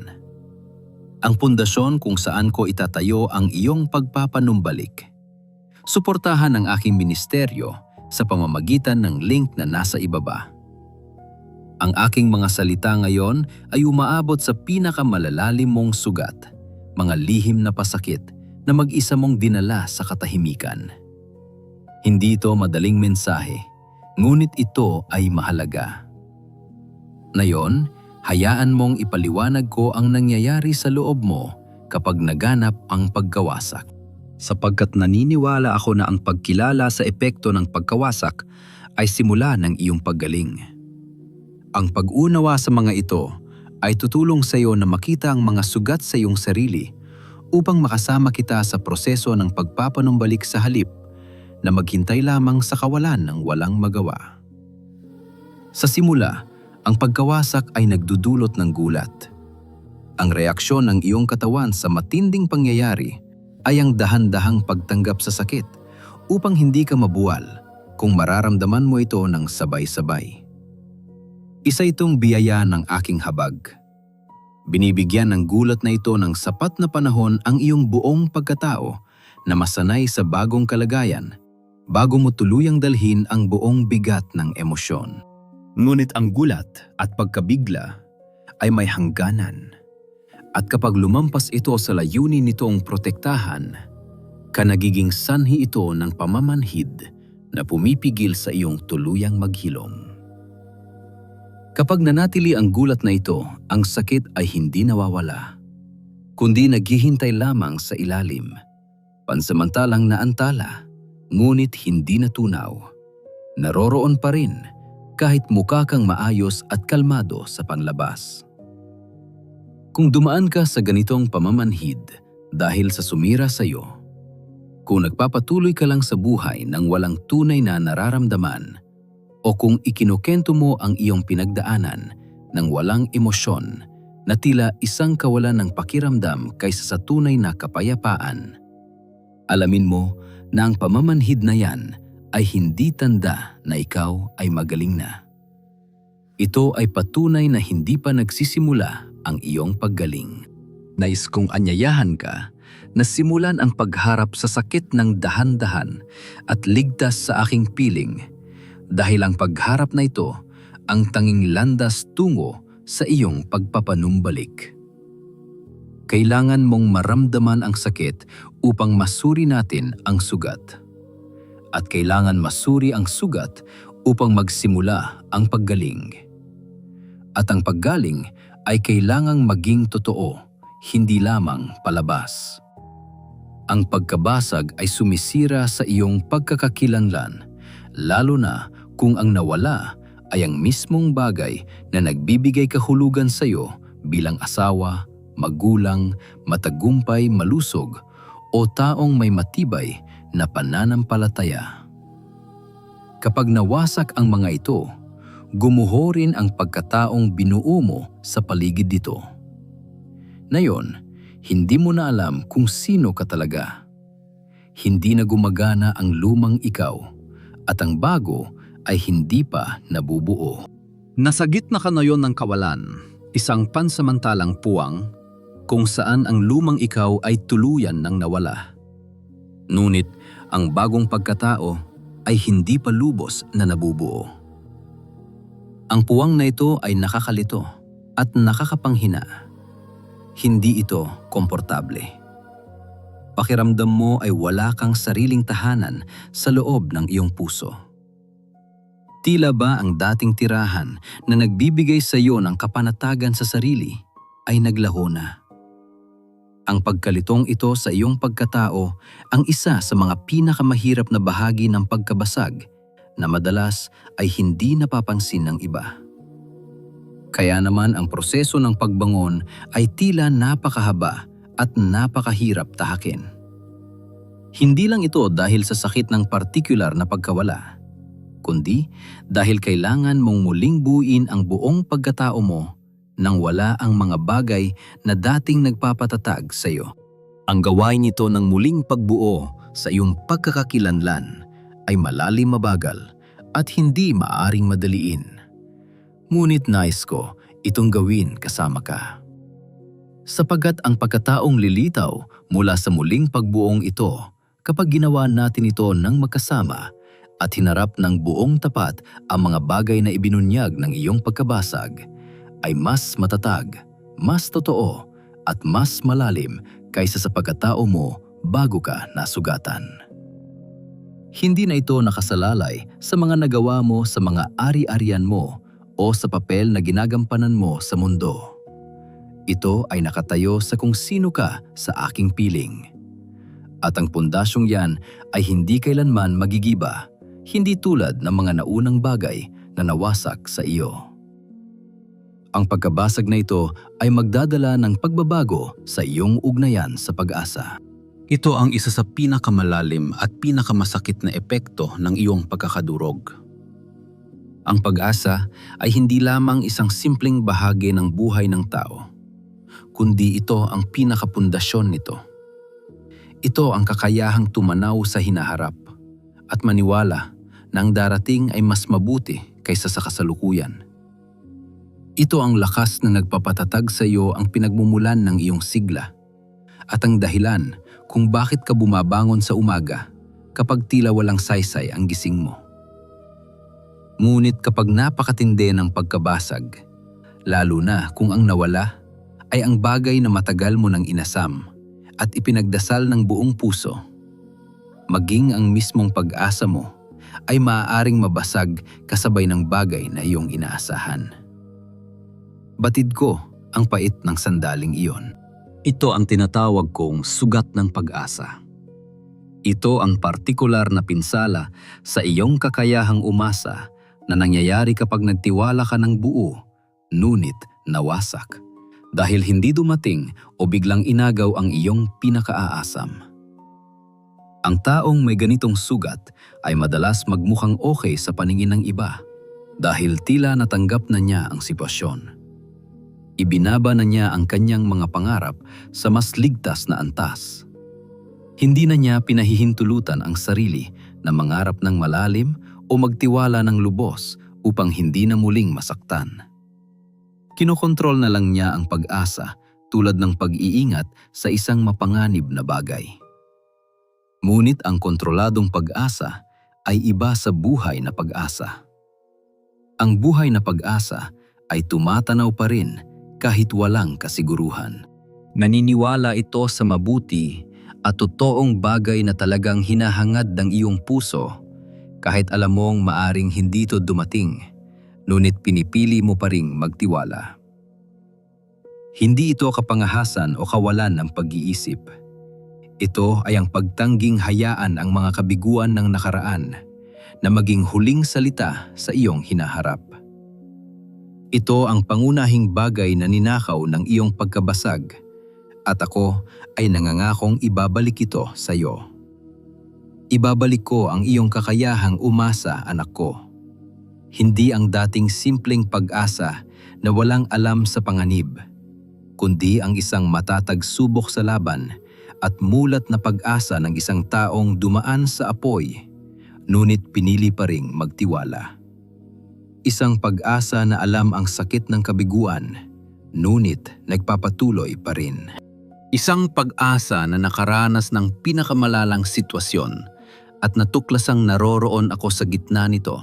Ang pundasyon kung saan ko itatayo ang iyong pagpapanumbalik. Suportahan ang aking ministeryo sa pamamagitan ng link na nasa ibaba. Ang aking mga salita ngayon ay umaabot sa pinakamalalalim mong sugat, mga lihim na pasakit na mag-isa mong dinala sa katahimikan. Hindi ito madaling mensahe, ngunit ito ay mahalaga. Ngayon, hayaan mong ipaliwanag ko ang nangyayari sa loob mo kapag naganap ang pagkawasak. Sapagkat naniniwala ako na ang pagkilala sa epekto ng pagkawasak ay simula ng iyong paggaling. Ang pag-unawa sa mga ito ay tutulong sa iyo na makita ang mga sugat sa iyong sarili upang makasama kita sa proseso ng pagpapanumbalik sa halip na maghintay lamang sa kawalan ng walang magawa. Sa simula, ang pagkawasak ay nagdudulot ng gulat. Ang reaksyon ng iyong katawan sa matinding pangyayari ay ang dahan-dahang pagtanggap sa sakit upang hindi ka mabuwal kung mararamdaman mo ito ng sabay-sabay. Isa itong biyaya ng aking habag. Binibigyan ng gulat na ito ng sapat na panahon ang iyong buong pagkatao na masanay sa bagong kalagayan bago mo tuluyang dalhin ang buong bigat ng emosyon. Ngunit ang gulat at pagkabigla ay may hangganan. At kapag lumampas ito sa layunin nitong protektahan, kanagiging sanhi ito ng pamamanhid na pumipigil sa iyong tuluyang maghilom. Kapag nanatili ang gulat na ito, ang sakit ay hindi nawawala, kundi naghihintay lamang sa ilalim, pansamantalang naantala, ngunit hindi natunaw. Naroroon pa rin kahit mukha kang maayos at kalmado sa panlabas. Kung dumaan ka sa ganitong pamamanhid dahil sa sumira sa iyo, kung nagpapatuloy ka lang sa buhay nang walang tunay na nararamdaman, o kung ikinukento mo ang iyong pinagdaanan ng walang emosyon na tila isang kawalan ng pakiramdam kaysa sa tunay na kapayapaan, alamin mo na ang pamamanhid na yan ay hindi tanda na ikaw ay magaling na. Ito ay patunay na hindi pa nagsisimula ang iyong paggaling. Nais kong anyayahan ka na simulan ang pagharap sa sakit ng dahan-dahan at ligtas sa aking piling, dahil ang pagharap na ito ang tanging landas tungo sa iyong pagpapanumbalik. Kailangan mong maramdaman ang sakit upang masuri natin ang sugat. At kailangan masuri ang sugat upang magsimula ang paggaling. At ang paggaling ay kailangang maging totoo, hindi lamang palabas. Ang pagkabasag ay sumisira sa iyong pagkakakilanlan, lalo na kung ang nawala ay ang mismong bagay na nagbibigay kahulugan sa iyo bilang asawa, magulang, matagumpay, malusog, o taong may matibay na pananampalataya. Kapag nawasak ang mga ito, gumuho rin ang pagkataong binuo mo sa paligid dito. Ngayon, hindi mo na alam kung sino ka talaga. Hindi na gumagana ang lumang ikaw at ang bago ay hindi pa nabubuo. Nasa gitna ka ngayon ng kawalan, isang pansamantalang puwang kung saan ang lumang ikaw ay tuluyan ng nawala. Ngunit ang bagong pagkatao ay hindi pa lubos na nabubuo. Ang puwang na ito ay nakakalito at nakakapanghina. Hindi ito komportable. Pakiramdam mo ay wala kang sariling tahanan sa loob ng iyong puso. Tila ba ang dating tirahan na nagbibigay sa iyo ng kapanatagan sa sarili ay naglaho na? Ang pagkalitong ito sa iyong pagkatao ang isa sa mga pinakamahirap na bahagi ng pagkabasag na madalas ay hindi napapansin ng iba. Kaya naman ang proseso ng pagbangon ay tila napakahaba at napakahirap tahakin. Hindi lang ito dahil sa sakit ng partikular na pagkawala, kundi dahil kailangan mong muling buuin ang buong pagkatao mo nang wala ang mga bagay na dating nagpapatatag sa iyo. Ang gawain nito ng muling pagbuo sa iyong pagkakakilanlan ay malalim, mabagal at hindi maaring madaliin. Ngunit nais ko itong gawin kasama ka. Sapagat ang pagkataong lilitaw mula sa muling pagbuong ito kapag ginawa natin ito ng magkasama at hinarap ng buong tapat ang mga bagay na ibinunyag ng iyong pagkabasag, ay mas matatag, mas totoo, at mas malalim kaysa sa pagkatao mo bago ka nasugatan. Hindi na ito nakasalalay sa mga nagawa mo sa mga ari-arian mo o sa papel na ginagampanan mo sa mundo. Ito ay nakatayo sa kung sino ka sa aking piling. At ang pundasyong yan ay hindi kailanman magigiba, hindi tulad ng mga naunang bagay na nawasak sa iyo. Ang pagkabasag na ito ay magdadala ng pagbabago sa iyong ugnayan sa pag-asa. Ito ang isa sa pinakamalalim at pinakamasakit na epekto ng iyong pagkakadurog. Ang pag-asa ay hindi lamang isang simpleng bahagi ng buhay ng tao, kundi ito ang pinakapundasyon nito. Ito ang kakayahang tumanaw sa hinaharap at maniwala na ang darating ay mas mabuti kaysa sa kasalukuyan. Ito ang lakas na nagpapatatag sa iyo ang pinagmumulan ng iyong sigla at ang dahilan kung bakit ka bumabangon sa umaga kapag tila walang saysay ang gising mo. Ngunit kapag napakatindi ng pagkabasag, lalo na kung ang nawala ay ang bagay na matagal mo nang inasam at ipinagdasal ng buong puso, maging ang mismong pag-asa mo ay maaaring mabasag kasabay ng bagay na iyong inaasahan. Batid ko ang pait ng sandaling iyon. Ito ang tinatawag kong sugat ng pag-asa. Ito ang partikular na pinsala sa iyong kakayahang umasa na nangyayari kapag nagtiwala ka ng buo, ngunit nawasak dahil hindi dumating o biglang inagaw ang iyong pinakaaasam. Ang taong may ganitong sugat ay madalas magmukhang okay sa paningin ng iba dahil tila natanggap na niya ang sitwasyon. Ibinaba na niya ang kanyang mga pangarap sa mas ligtas na antas. Hindi na niya pinahihintulutan ang sarili na mangarap ng malalim o magtiwala ng lubos upang hindi na muling masaktan. Kinokontrol na lang niya ang pag-asa tulad ng pag-iingat sa isang mapanganib na bagay. Ngunit ang kontroladong pag-asa ay iba sa buhay na pag-asa. Ang buhay na pag-asa ay tumatanaw pa rin kahit walang kasiguruhan. Naniniwala ito sa mabuti at totoong bagay na talagang hinahangad ng iyong puso Kahit alam mong maaring hindi ito dumating, ngunit pinipili mo pa ring magtiwala. Hindi ito kapangahasan o kawalan ng pag-iisip. Ito ay ang pagtangging hayaan ang mga kabiguan ng nakaraan na maging huling salita sa iyong hinaharap. Ito ang pangunahing bagay na ninakaw ng iyong pagkabasag at ako ay nangangakong ibabalik ito sa iyo. Ibabalik ko ang iyong kakayahang umasa, anak ko. Hindi ang dating simpleng pag-asa na walang alam sa panganib, kundi ang isang matatag subok sa laban at mulat na pag-asa ng isang taong dumaan sa apoy, ngunit pinili pa ring magtiwala. Isang pag-asa na alam ang sakit ng kabiguan, ngunit nagpapatuloy pa rin. Isang pag-asa na nakaranas ng pinakamalalang sitwasyon at natuklasang naroroon ako sa gitna nito,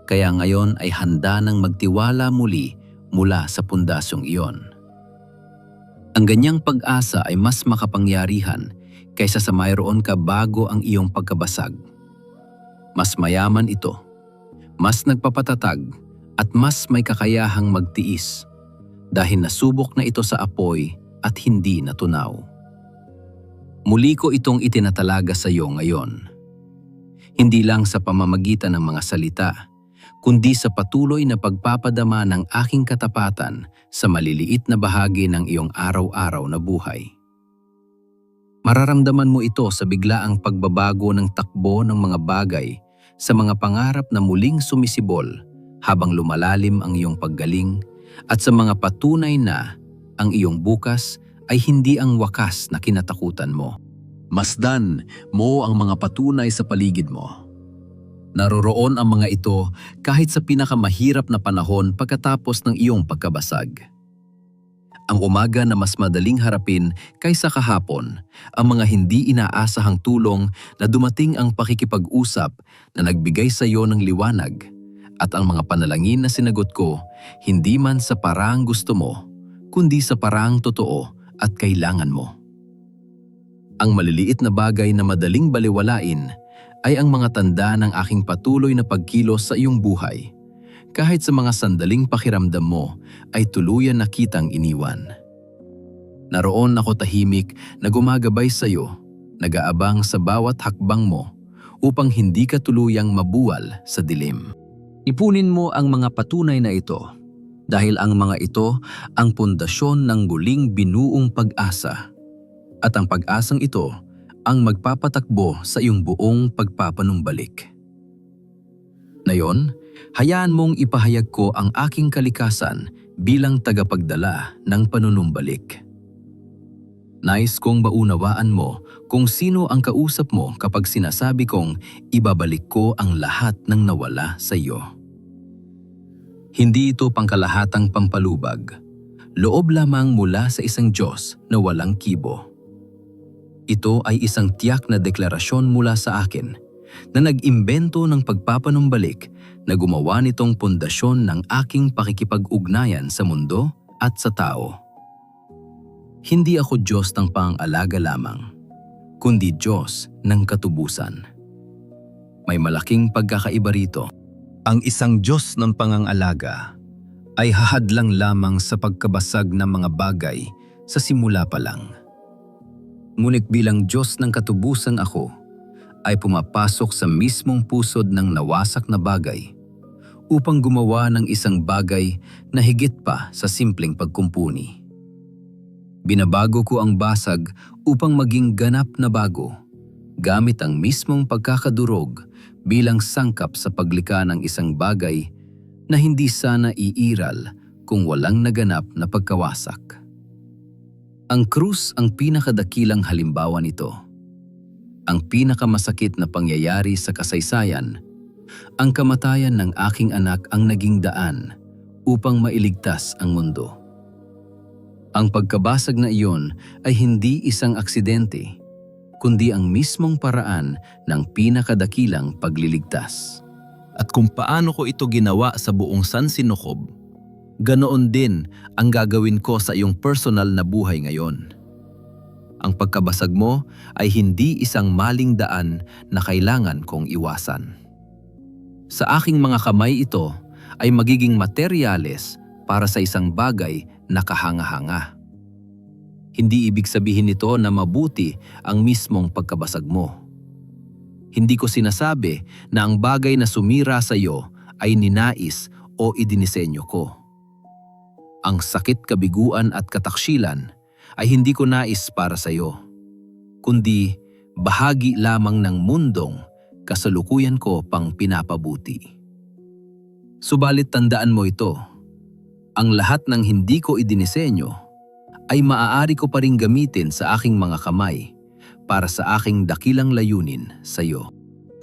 kaya ngayon ay handa nang magtiwala muli mula sa pundasyong iyon. Ang ganyang pag-asa ay mas makapangyarihan kaysa sa mayroon ka bago ang iyong pagkabasag. Mas mayaman ito, mas nagpapatatag at mas may kakayahang magtiis dahil nasubok na ito sa apoy at hindi natunaw. Muli ko itong itinatalaga sa iyo ngayon. Hindi lang sa pamamagitan ng mga salita, kundi sa patuloy na pagpapadama ng aking katapatan sa maliliit na bahagi ng iyong araw-araw na buhay. Mararamdaman mo ito sa biglaang pagbabago ng takbo ng mga bagay sa mga pangarap na muling sumisibol habang lumalalim ang iyong paggaling at sa mga patunay na ang iyong bukas ay hindi ang wakas na kinatakutan mo. Masdan mo ang mga patunay sa paligid mo. Naroroon ang mga ito kahit sa pinakamahirap na panahon pagkatapos ng iyong pagkabasag. Ang umaga na mas madaling harapin kaysa kahapon, ang mga hindi inaasahang tulong na dumating ang pakikipag-usap na nagbigay sa iyo ng liwanag, at ang mga panalangin na sinagot ko, hindi man sa parang gusto mo, kundi sa parang totoo at kailangan mo. Ang maliliit na bagay na madaling baliwalain ay ang mga tanda ng aking patuloy na pagkilos sa iyong buhay. Kahit sa mga sandaling pakiramdam mo ay tuluyan na kitang iniwan. Naroon ako tahimik na gumagabay sa iyo, nag-aabang sa bawat hakbang mo upang hindi ka tuluyang mabuwal sa dilim. Ipunin mo ang mga patunay na ito dahil ang mga ito ang pundasyon ng muling binuong pag-asa. At ang pag-asang ito ang magpapatakbo sa iyong buong pagpapanumbalik. Ngayon, hayaan mong ipahayag ko ang aking kalikasan bilang tagapagdala ng panunumbalik. Nais kong maunawaan mo kung sino ang kausap mo kapag sinasabi kong ibabalik ko ang lahat ng nawala sa iyo. Hindi ito pangkalahatang pampalubag, loob lamang mula sa isang Diyos na walang kibo. Ito ay isang tiyak na deklarasyon mula sa akin na nag-imbento ng pagpapanumbalik na gumawa nitong pundasyon ng aking pakikipag-ugnayan sa mundo at sa tao. Hindi ako Diyos ng pang-alaga lamang, kundi Diyos ng katubusan. May malaking pagkakaiba rito. Ang isang Diyos ng pangangalaga ay hahadlang lamang sa pagkabasag ng mga bagay sa simula pa lang. Ngunit bilang Diyos ng katubusan ako, ay pumapasok sa mismong pusod ng nawasak na bagay upang gumawa ng isang bagay na higit pa sa simpleng pagkumpuni. Binabago ko ang basag upang maging ganap na bago, gamit ang mismong pagkakadurog bilang sangkap sa paglikha ng isang bagay na hindi sana iiral kung walang naganap na pagkawasak. Ang krus ang pinakadakilang halimbawa nito. Ang pinakamasakit na pangyayari sa kasaysayan, ang kamatayan ng aking anak ang naging daan upang mailigtas ang mundo. Ang pagkabasag na iyon ay hindi isang aksidente, kundi ang mismong paraan ng pinakadakilang pagliligtas. At kung paano ko ito ginawa sa buong sansinukob, ganoon din ang gagawin ko sa iyong personal na buhay ngayon. Ang pagkabasag mo ay hindi isang maling daan na kailangan kong iwasan. Sa aking mga kamay ito ay magiging materyales para sa isang bagay na kahanga-hanga. Hindi ibig sabihin nito na mabuti ang mismong pagkabasag mo. Hindi ko sinasabi na ang bagay na sumira sa iyo ay ninais o idinisenyo ko. Ang sakit, kabiguan at kataksilan ay hindi ko nais para sa iyo, kundi bahagi lamang ng mundong kasalukuyan ko pang pinapabuti. Subalit tandaan mo ito, ang lahat ng hindi ko idinisenyo ay maaari ko pa ring gamitin sa aking mga kamay para sa aking dakilang layunin sa iyo.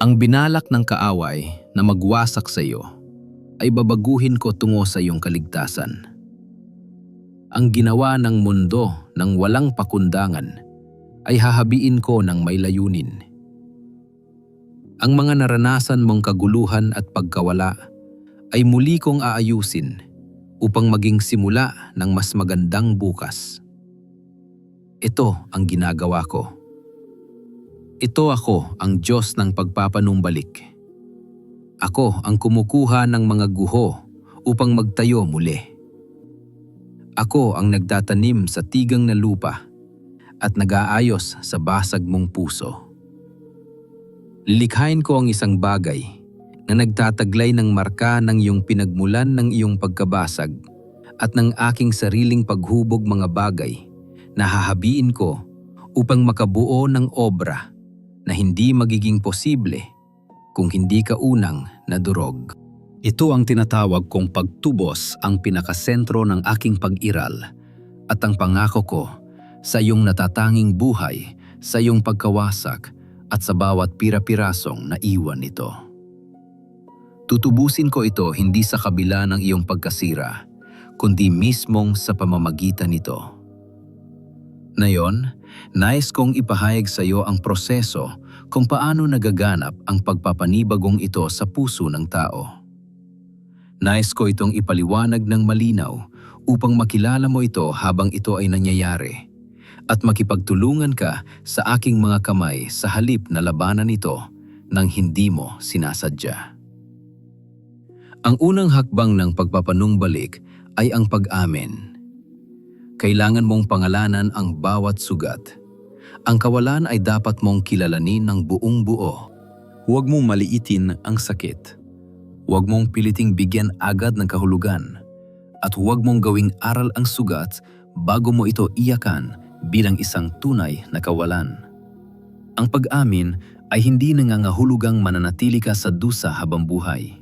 Ang binalak ng kaaway na magwasak sa iyo ay babaguhin ko tungo sa iyong kaligtasan. Ang ginawa ng mundo ng walang pakundangan ay hahabiin ko ng may layunin. Ang mga naranasan mong kaguluhan at pagkawala ay muli kong aayusin upang maging simula ng mas magandang bukas. Ito ang ginagawa ko. Ito ako ang Diyos ng pagpapanumbalik. Ako ang kumukuha ng mga guho upang magtayo muli. Ako ang nagtatanim sa tigang na lupa at nag-aayos sa basag mong puso. Lilikhain ko ang isang bagay na nagtataglay ng marka ng iyong pinagmulan ng iyong pagkabasag at ng aking sariling paghubog mga bagay na hahabiin ko upang makabuo ng obra na hindi magiging posible kung hindi ka unang nadurog. Ito ang tinatawag kong pagtubos, ang pinakasentro ng aking pag-iral at ang pangako ko sa iyong natatanging buhay, sa iyong pagkawasak at sa bawat pira-pirasong naiwan nito. Tutubusin ko ito hindi sa kabila ng iyong pagkasira, kundi mismong sa pamamagitan nito. Ngayon, nais kong ipahayag sa iyo ang proseso kung paano nagaganap ang pagpapanibagong ito sa puso ng tao. Nais ko itong ipaliwanag ng malinaw upang makilala mo ito habang ito ay nangyayari at makipagtulungan ka sa aking mga kamay sa halip na labanan ito nang hindi mo sinasadya. Ang unang hakbang ng pagpapanumbalik ay ang pag-amin. Kailangan mong pangalanan ang bawat sugat. Ang kawalan ay dapat mong kilalanin ng buong buo. Huwag mong maliitin ang sakit. Huwag mong piliting bigyan agad ng kahulugan. At huwag mong gawing aral ang sugat bago mo ito iyakan bilang isang tunay na kawalan. Ang pag-amin ay hindi nangangahulugang mananatili ka sa dusa habang buhay.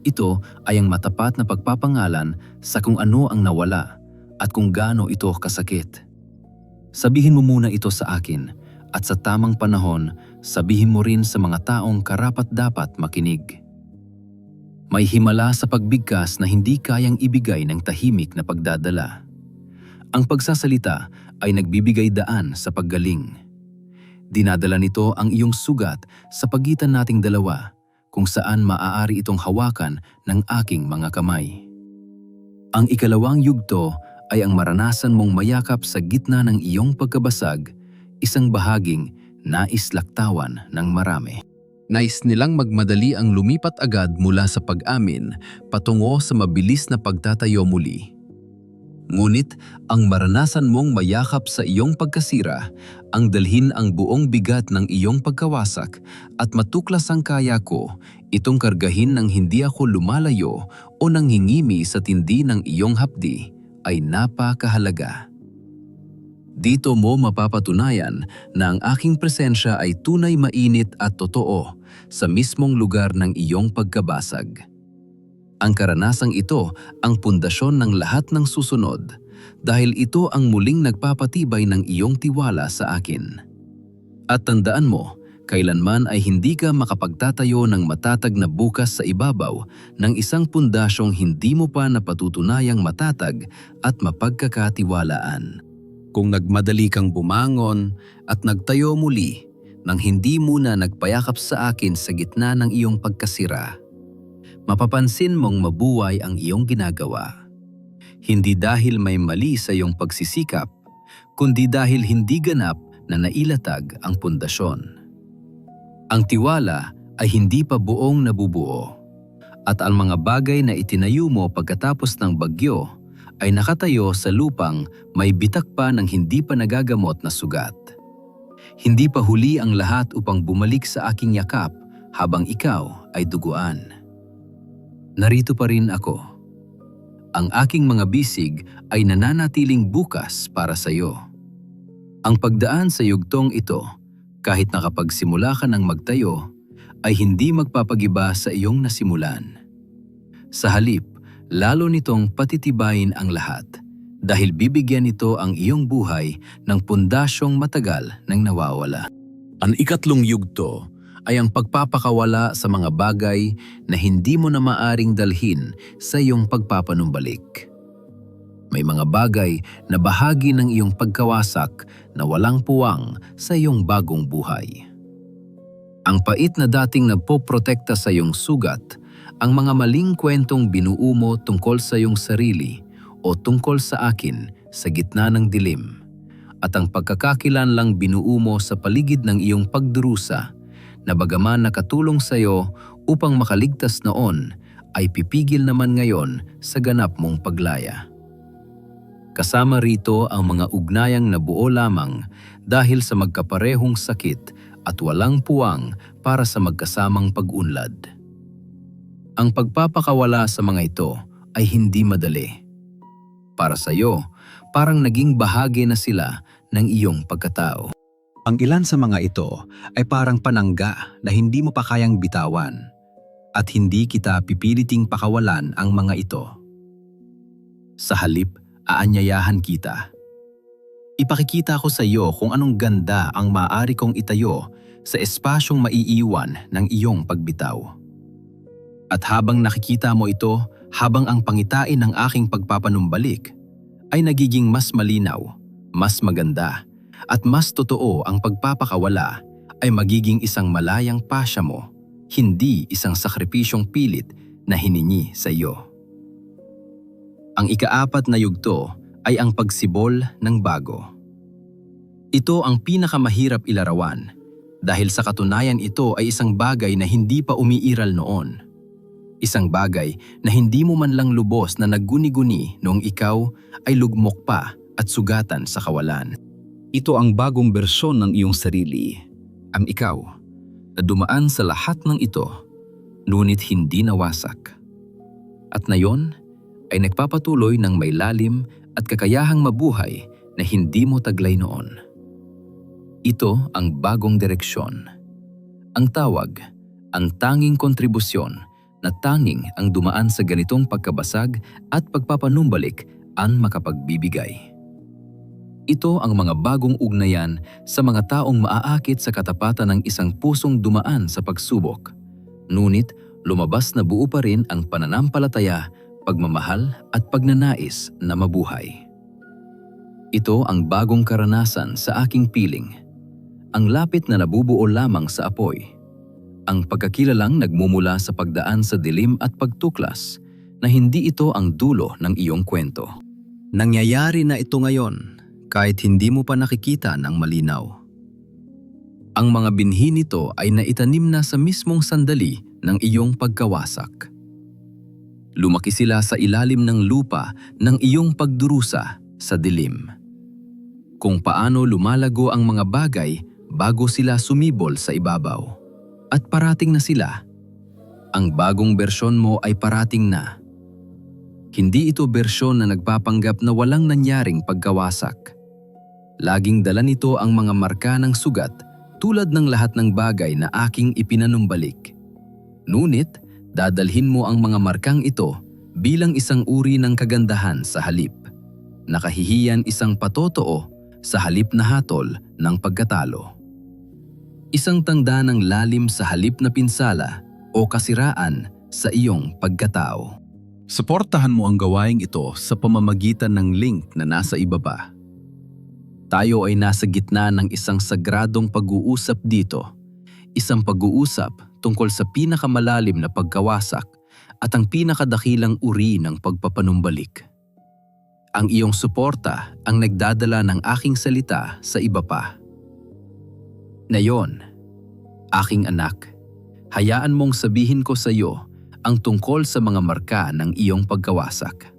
Ito ay ang matapat na pagpapangalan sa kung ano ang nawala at kung gaano ito kasakit. Sabihin mo muna ito sa akin at sa tamang panahon, sabihin mo rin sa mga taong karapat-dapat makinig. May himala sa pagbigkas na hindi kayang ibigay ng tahimik na pagdadala. Ang pagsasalita ay nagbibigay daan sa paggaling. Dinadala nito ang iyong sugat sa pagitan nating dalawa kung saan maaari itong hawakan ng aking mga kamay. Ang ikalawang yugto ay ang maranasan mong mayakap sa gitna ng iyong pagkabasag, isang bahaging naislaktawan ng marami. Nais nilang magmadali ang lumipat agad mula sa pag-amin patungo sa mabilis na pagtatayo muli. Ngunit ang maranasan mong mayakap sa iyong pagkasira, ang dalhin ang buong bigat ng iyong pagkawasak at matuklas ang kaya ko, itong kargahin ng hindi ako lumalayo o nanghingimi sa tindi ng iyong hapdi, ay napakahalaga. Dito mo mapapatunayan na ang aking presensya ay tunay, mainit at totoo sa mismong lugar ng iyong pagkabasag. Ang karanasang ito ang pundasyon ng lahat ng susunod dahil ito ang muling nagpapatibay ng iyong tiwala sa akin. At tandaan mo, kailanman ay hindi ka makapagtatayo ng matatag na bukas sa ibabaw ng isang pundasyong hindi mo pa napatutunayang matatag at mapagkakatiwalaan. Kung nagmadali kang bumangon at nagtayo muli nang hindi muna nagpayakap sa akin sa gitna ng iyong pagkasira, mapapansin mong mabuhay ang iyong ginagawa. Hindi dahil may mali sa iyong pagsisikap, kundi dahil hindi ganap na nailatag ang pundasyon. Ang tiwala ay hindi pa buong nabubuo. At ang mga bagay na itinayo mo pagkatapos ng bagyo ay nakatayo sa lupang may bitak pa ng hindi pa nagagamot na sugat. Hindi pa huli ang lahat upang bumalik sa aking yakap habang ikaw ay duguan. Narito pa rin ako. Ang aking mga bisig ay nananatiling bukas para sa iyo. Ang pagdaan sa yugtong ito, kahit nakapagsimula ka ng magtayo, ay hindi magpapagiba sa iyong nasimulan. Sa halip, lalo nitong patitibayin ang lahat dahil bibigyan nito ang iyong buhay ng pundasyong matagal nang nawawala. Ang ikatlong yugto ay ang pagpapakawala sa mga bagay na hindi mo na maaring dalhin sa iyong pagpapanumbalik. May mga bagay na bahagi ng iyong pagkawasak na walang puwang sa iyong bagong buhay. Ang pait na dating nagpoprotekta sa iyong sugat, ang mga maling kwentong binuo mo tungkol sa iyong sarili o tungkol sa akin sa gitna ng dilim, at ang pagkakakilanlang binuo mo sa paligid ng iyong pagdurusa na bagaman nakatulong sa iyo upang makaligtas noon ay pipigil naman ngayon sa ganap mong paglaya. Kasama rito ang mga ugnayang nabuo lamang dahil sa magkaparehong sakit at walang puwang para sa magkasamang pag-unlad. Ang pagpapakawala sa mga ito ay hindi madali. Para sa iyo, parang naging bahagi na sila ng iyong pagkatao. Ang ilan sa mga ito ay parang panangga na hindi mo pa kayang bitawan at hindi kita pipiliting pakawalan ang mga ito. Sa halip, aanyayahan kita. Ipakikita ko sa iyo kung anong ganda ang maaari kong itayo sa espasyong maiiwan ng iyong pagbitaw. At habang nakikita mo ito, habang ang pangitain ng aking pagpapanumbalik ay nagiging mas malinaw, mas maganda, at mas totoo, ang pagpapakawala ay magiging isang malayang pasya mo, hindi isang sakripisyong pilit na hiningi sa iyo. Ang ikaapat na yugto ay ang pagsibol ng bago. Ito ang pinakamahirap ilarawan dahil sa katunayan ito ay isang bagay na hindi pa umiiral noon. Isang bagay na hindi mo man lang lubos na nagguni-guni noong ikaw ay lugmok pa at sugatan sa kawalan. Ito ang bagong bersyon ng iyong sarili, ang ikaw, Na dumaan sa lahat ng ito, ngunit hindi nawasak. At ngayon ay nagpapatuloy ng may lalim at kakayahang mabuhay na hindi mo taglay noon. Ito ang bagong direksyon. Ang tawag, ang tanging kontribusyon na tanging ang dumaan sa ganitong pagkabasag at pagpapanumbalik ang makapagbibigay. Ito ang mga bagong ugnayan sa mga taong maaakit sa katapatan ng isang pusong dumaan sa pagsubok. Ngunit lumabas na buo pa rin ang pananampalataya, pagmamahal at pagnanais na mabuhay. Ito ang bagong karanasan sa aking piling. Ang lapit na nabubuo lamang sa apoy. Ang pagkakilalang nagmumula sa pagdaan sa dilim at pagtuklas na hindi ito ang dulo ng iyong kwento. nangyayari na ito ngayon kahit hindi mo pa nakikita ng malinaw. Ang mga binhi nito ay naitanim na sa mismong sandali ng iyong pagkawasak. Lumaki sila sa ilalim ng lupa ng iyong pagdurusa sa dilim. Kung paano lumalago ang mga bagay bago sila sumibol sa ibabaw. At parating na sila. Ang bagong bersyon mo ay parating na. Hindi ito bersyon na nagpapanggap na walang nangyaring pagkawasak. Laging dala nito ang mga marka ng sugat tulad ng lahat ng bagay na aking ipinanumbalik. Ngunit, dadalhin mo ang mga markang ito bilang isang uri ng kagandahan sa halip. Nakahihiyan isang patotoo sa halip na hatol ng pagkatalo. Isang tanda ng lalim sa halip na pinsala o kasiraan sa iyong pagkatao. Suportahan mo ang gawaing ito sa pamamagitan ng link na nasa ibaba. Tayo ay nasa gitna ng isang sagradong pag-uusap dito. Isang pag-uusap tungkol sa pinakamalalim na pagkawasak at ang pinakadakilang uri ng pagpapanumbalik. Ang iyong suporta ang nagdadala ng aking salita sa iba pa. Ngayon, aking anak, hayaan mong sabihin ko sa iyo ang tungkol sa mga marka ng iyong pagkawasak.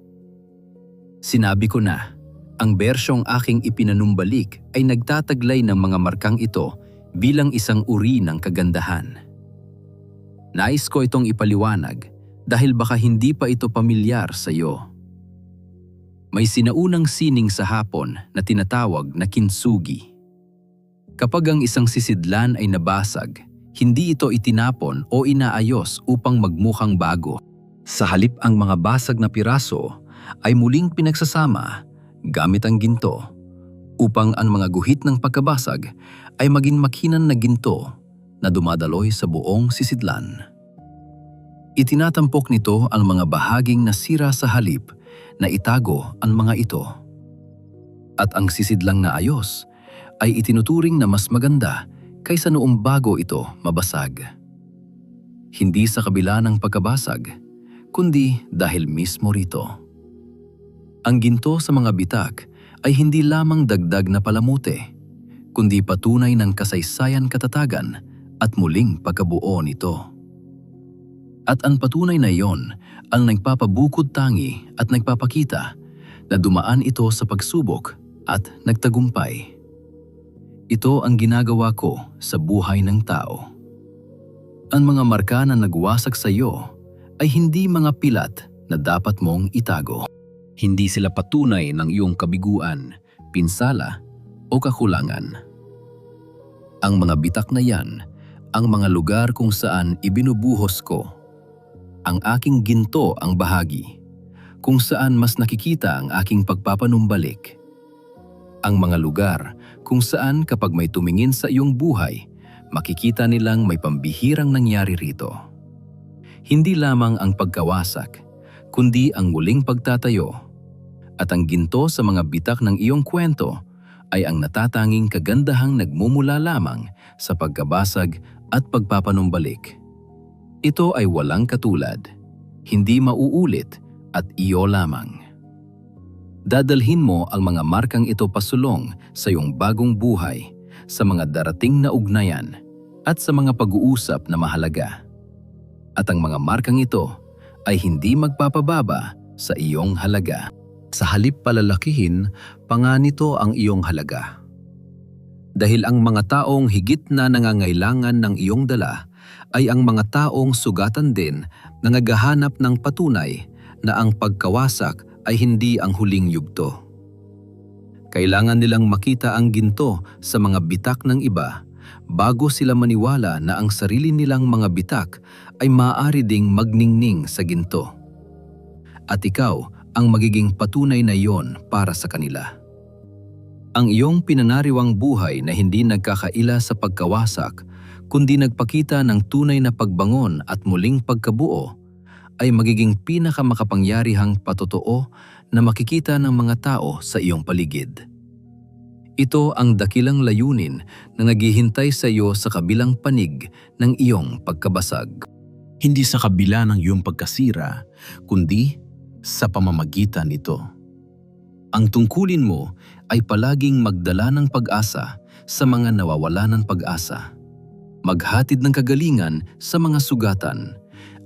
Sinabi ko na, ang bersyong aking ipinanumbalik ay nagtataglay ng mga markang ito bilang isang uri ng kagandahan. Nais ko itong ipaliwanag dahil baka hindi pa ito pamilyar sa iyo. May sinaunang sining sa Hapon na tinatawag na kintsugi. Kapag ang isang sisidlan ay nabasag, hindi ito itinapon o inaayos upang magmukhang bago. Sa halip ang mga basag na piraso ay muling pinagsasama gamit ang ginto upang ang mga guhit ng pagkabasag ay maging makinan na ginto na dumadaloy sa buong sisidlan. Itinatampok nito ang mga bahaging nasira sa halip na itago ang mga ito. At ang sisidlang na ayos ay itinuturing na mas maganda kaysa noong bago ito mabasag. Hindi sa kabila ng pagkabasag, kundi dahil mismo rito. Ang ginto sa mga bitak ay hindi lamang dagdag na palamute, kundi patunay ng kasaysayan katatagan at muling pagkabuo nito. At ang patunay na iyon ang nagpapabukod tangi at nagpapakita na dumaan ito sa pagsubok at nagtagumpay. Ito ang ginagawa ko sa buhay ng tao. Ang mga marka na nagwasak sa iyo ay hindi mga pilat na dapat mong itago. Hindi sila patunay ng iyong kabiguan, pinsala o kakulangan. Ang mga bitak na yan, ang mga lugar kung saan ibinubuhos ko. Ang aking ginto ang bahagi, kung saan mas nakikita ang aking pagpapanumbalik. Ang mga lugar kung saan kapag may tumingin sa iyong buhay, makikita nilang may pambihirang nangyari rito. Hindi lamang ang pagkawasak, kundi ang muling pagtatayo. At ang ginto sa mga bitak ng iyong kwento ay ang natatanging kagandahang nagmumula lamang sa pagkabasag at pagpapanumbalik. Ito ay walang katulad, hindi mauulit at iyo lamang. Dadalhin mo ang mga markang ito pasulong sa iyong bagong buhay, sa mga darating na ugnayan at sa mga pag-uusap na mahalaga. At ang mga markang ito ay hindi magpapababa sa iyong halaga. Sa halip palalakihin, pa nga nito ang iyong halaga. Dahil ang mga taong higit na nangangailangan ng iyong dala ay ang mga taong sugatan din na naghahanap ng patunay na ang pagkawasak ay hindi ang huling yugto. Kailangan nilang makita ang ginto sa mga bitak ng iba bago sila maniwala na ang sarili nilang mga bitak ay maaari ding magningning sa ginto. At ikaw ang magiging patunay na iyon para sa kanila. Ang iyong pinanariwang buhay na hindi nagkakaila sa pagkawasak, kundi nagpakita ng tunay na pagbangon at muling pagkabuo, ay magiging pinakamakapangyarihang patotoo na makikita ng mga tao sa iyong paligid. Ito ang dakilang layunin na naghihintay sa iyo sa kabilang panig ng iyong pagkabasag. Hindi sa kabila ng iyong pagkasira, kundi sa pamamagitan nito. Ang tungkulin mo ay palaging magdala ng pag-asa sa mga nawawala ng pag-asa, maghatid ng kagalingan sa mga sugatan,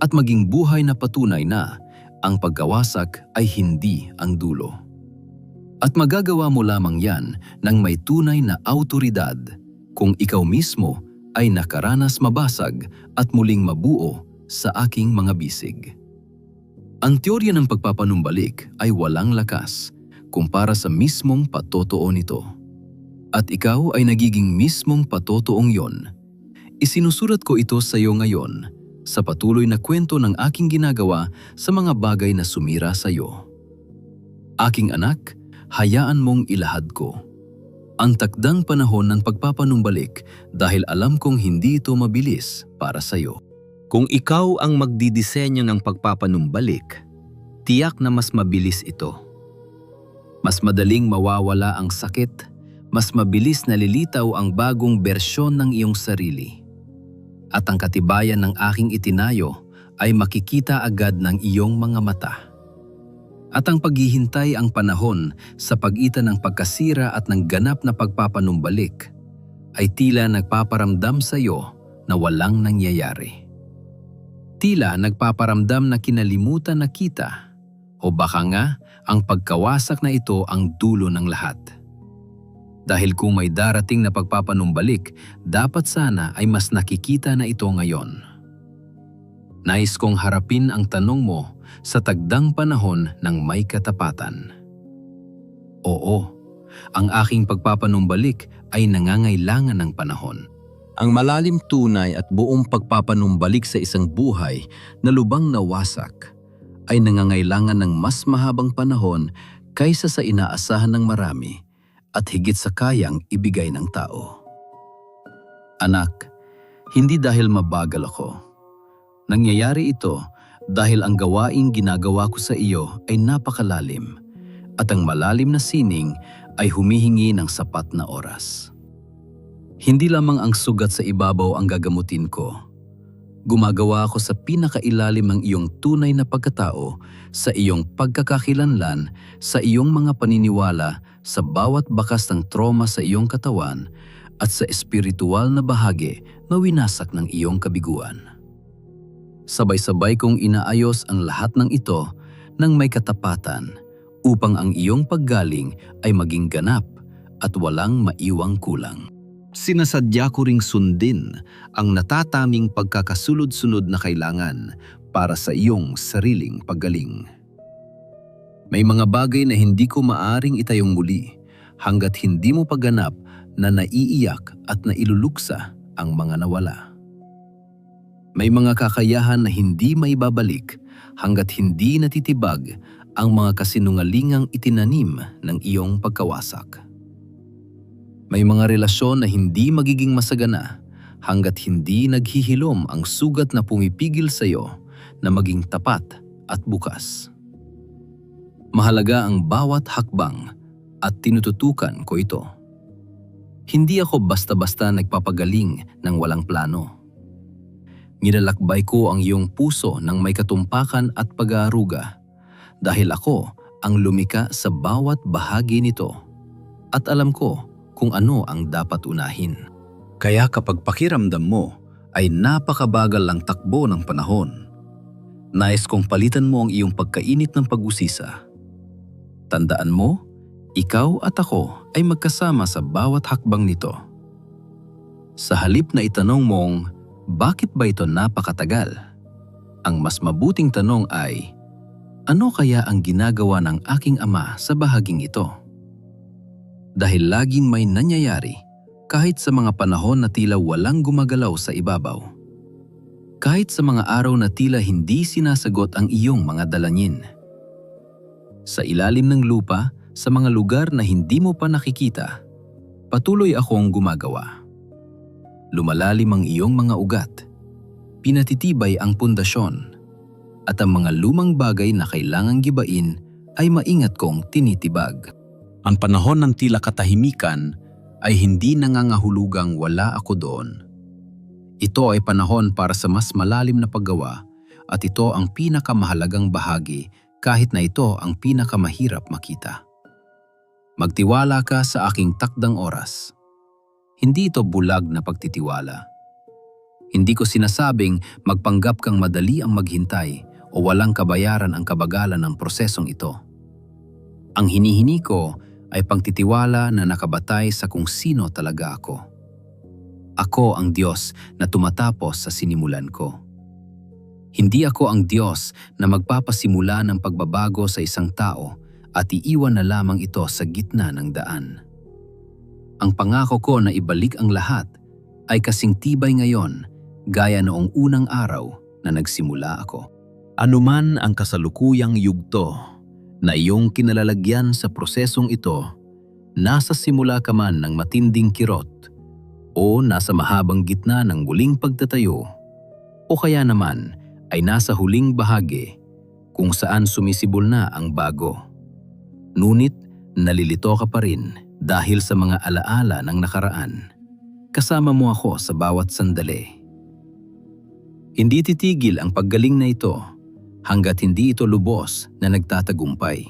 at maging buhay na patunay na ang pagkawasak ay hindi ang dulo. At magagawa mo lamang yan ng may tunay na awtoridad kung ikaw mismo ay nakaranas mabasag at muling mabuo sa aking mga bisig. Ang teorya ng pagpapanumbalik ay walang lakas kumpara sa mismong patotoo nito. At ikaw ay nagiging mismong patotoong yon. Isinusulat ko ito sa iyo ngayon sa patuloy na kwento ng aking ginagawa sa mga bagay na sumira sa iyo. Aking anak, hayaan mong ilahad ko ang takdang panahon ng pagpapanumbalik dahil alam kong hindi ito mabilis para sa iyo. Kung ikaw ang magdidisenyo ng pagpapanumbalik, tiyak na mas mabilis ito. Mas madaling mawawala ang sakit, mas mabilis nalilitaw ang bagong bersyon ng iyong sarili. At ang katibayan ng aking itinayo ay makikita agad ng iyong mga mata. At ang paghihintay ang panahon sa pagitan ng pagkasira at ng ganap na pagpapanumbalik ay tila nagpaparamdam sa iyo na walang nangyayari. Tila nagpaparamdam na kinalimutan na kita, o baka nga ang pagkawasak na ito ang dulo ng lahat. Dahil kung may darating na pagpapanumbalik, dapat sana ay mas nakikita na ito ngayon. Nais kong harapin ang tanong mo sa tagdang panahon ng may katapatan. Oo, ang aking pagpapanumbalik ay nangangailangan ng panahon. Ang malalim tunay at buong pagpapanumbalik sa isang buhay na lubang nawasak ay nangangailangan ng mas mahabang panahon kaysa sa inaasahan ng marami at higit sa kayang ibigay ng tao. Anak, hindi dahil mabagal ako. Nangyayari ito dahil ang gawaing ginagawa ko sa iyo ay napakalalim at ang malalim na sining ay humihingi ng sapat na oras. Hindi lamang ang sugat sa ibabaw ang gagamutin ko. Gumagawa ako sa pinakailalim ng iyong tunay na pagkatao, sa iyong pagkakakilanlan, sa iyong mga paniniwala, sa bawat bakas ng trauma sa iyong katawan, at sa espiritual na bahagi na winasak ng iyong kabiguan. Sabay-sabay kong inaayos ang lahat ng ito ng may katapatan upang ang iyong paggaling ay maging ganap at walang maiwang kulang. Sinasadya ko ring sundin ang natataming pagkakasunod-sunod na kailangan para sa iyong sariling paggaling. May mga bagay na hindi ko maaring itayong muli hanggat hindi mo pagganap na naiiyak at nailuluksa ang mga nawala. May mga kakayahan na hindi maibabalik hanggat hindi natitibag ang mga kasinungalingang itinanim ng iyong pagkawasak. May mga relasyon na hindi magiging masagana hanggat hindi naghihilom ang sugat na pumipigil sa iyo na maging tapat at bukas. Mahalaga ang bawat hakbang at tinututukan ko ito. Hindi ako basta-basta nagpapagaling ng walang plano. Nilalakbay ko ang iyong puso ng may katumpakan at pag-aaruga dahil ako ang lumika sa bawat bahagi nito at alam ko kung ano ang dapat unahin. Kaya kapag pakiramdam mo ay napakabagal lang takbo ng panahon, nais kong palitan mo ang iyong pagkainit ng pag-usisa. Tandaan mo, ikaw at ako ay magkasama sa bawat hakbang nito. Sa halip na itanong mong, bakit ba ito napakatagal? Ang mas mabuting tanong ay, ano kaya ang ginagawa ng aking ama sa bahaging ito? Dahil laging may nangyayari kahit sa mga panahon na tila walang gumagalaw sa ibabaw. Kahit sa mga araw na tila hindi sinasagot ang iyong mga dalangin. Sa ilalim ng lupa, sa mga lugar na hindi mo pa nakikita, patuloy akong gumagawa. Lumalalim ang iyong mga ugat, pinatitibay ang pundasyon, at ang mga lumang bagay na kailangang gibain ay maingat kong tinitibag. Ang panahon ng tila katahimikan ay hindi nangangahulugang wala ako doon. Ito ay panahon para sa mas malalim na paggawa at ito ang pinakamahalagang bahagi kahit na ito ang pinakamahirap makita. Magtiwala ka sa aking takdang oras. Hindi ito bulag na pagtitiwala. Hindi ko sinasabing magpanggap kang madali ang maghintay o walang kabayaran ang kabagalan ng prosesong ito. Ang hinihini ko ay pagtitiwala na nakabatay sa kung sino talaga ako. Ako ang Diyos na tumatapos sa sinimulan ko. Hindi ako ang Diyos na magpapasimula ng pagbabago sa isang tao at iiwan na lamang ito sa gitna ng daan. Ang pangako ko na ibalik ang lahat ay kasing tibay ngayon gaya noong unang araw na nagsimula ako. Anuman ang kasalukuyang yugto na iyong kinalalagyan sa prosesong ito, nasa simula ka man ng matinding kirot o nasa mahabang gitna ng muling pagtatayo o kaya naman ay nasa huling bahagi kung saan sumisibol na ang bago. Ngunit nalilito ka pa rin dahil sa mga alaala ng nakaraan. Kasama mo ako sa bawat sandali. Hindi titigil ang paggaling na ito hanggat hindi ito lubos na nagtatagumpay.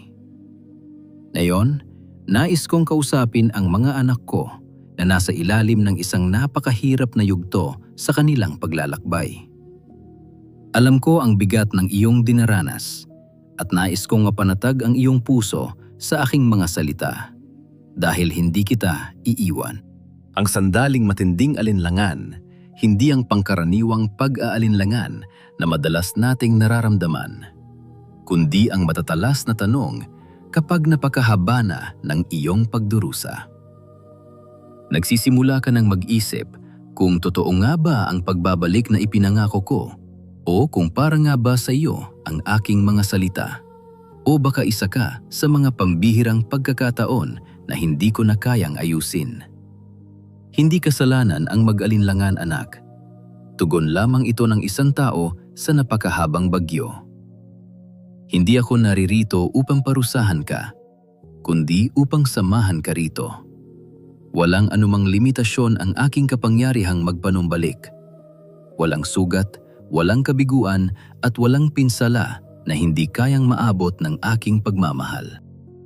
Ngayon, nais kong kausapin ang mga anak ko na nasa ilalim ng isang napakahirap na yugto sa kanilang paglalakbay. Alam ko ang bigat ng iyong dinaranas at nais kong mapanatag ang iyong puso sa aking mga salita dahil hindi kita iiwan. Ang sandaling matinding alinlangan, hindi ang pangkaraniwang pag-aalinlangan na madalas nating nararamdaman, kundi ang matatalas na tanong kapag napakahaba na ng iyong pagdurusa. Nagsisimula ka ng mag-isip kung totoo nga ba ang pagbabalik na ipinangako ko o kung para nga ba sa iyo ang aking mga salita o baka isa ka sa mga pambihirang pagkakataon na hindi ko na kayang ayusin. Hindi kasalanan ang mag-alinlangan, anak. Tugon lamang ito ng isang tao sa napakahabang bagyo. Hindi ako naririto upang parusahan ka, kundi upang samahan ka rito. Walang anumang limitasyon ang aking kapangyarihang magpanumbalik. Walang sugat, walang kabiguan at walang pinsala na hindi kayang maabot ng aking pagmamahal.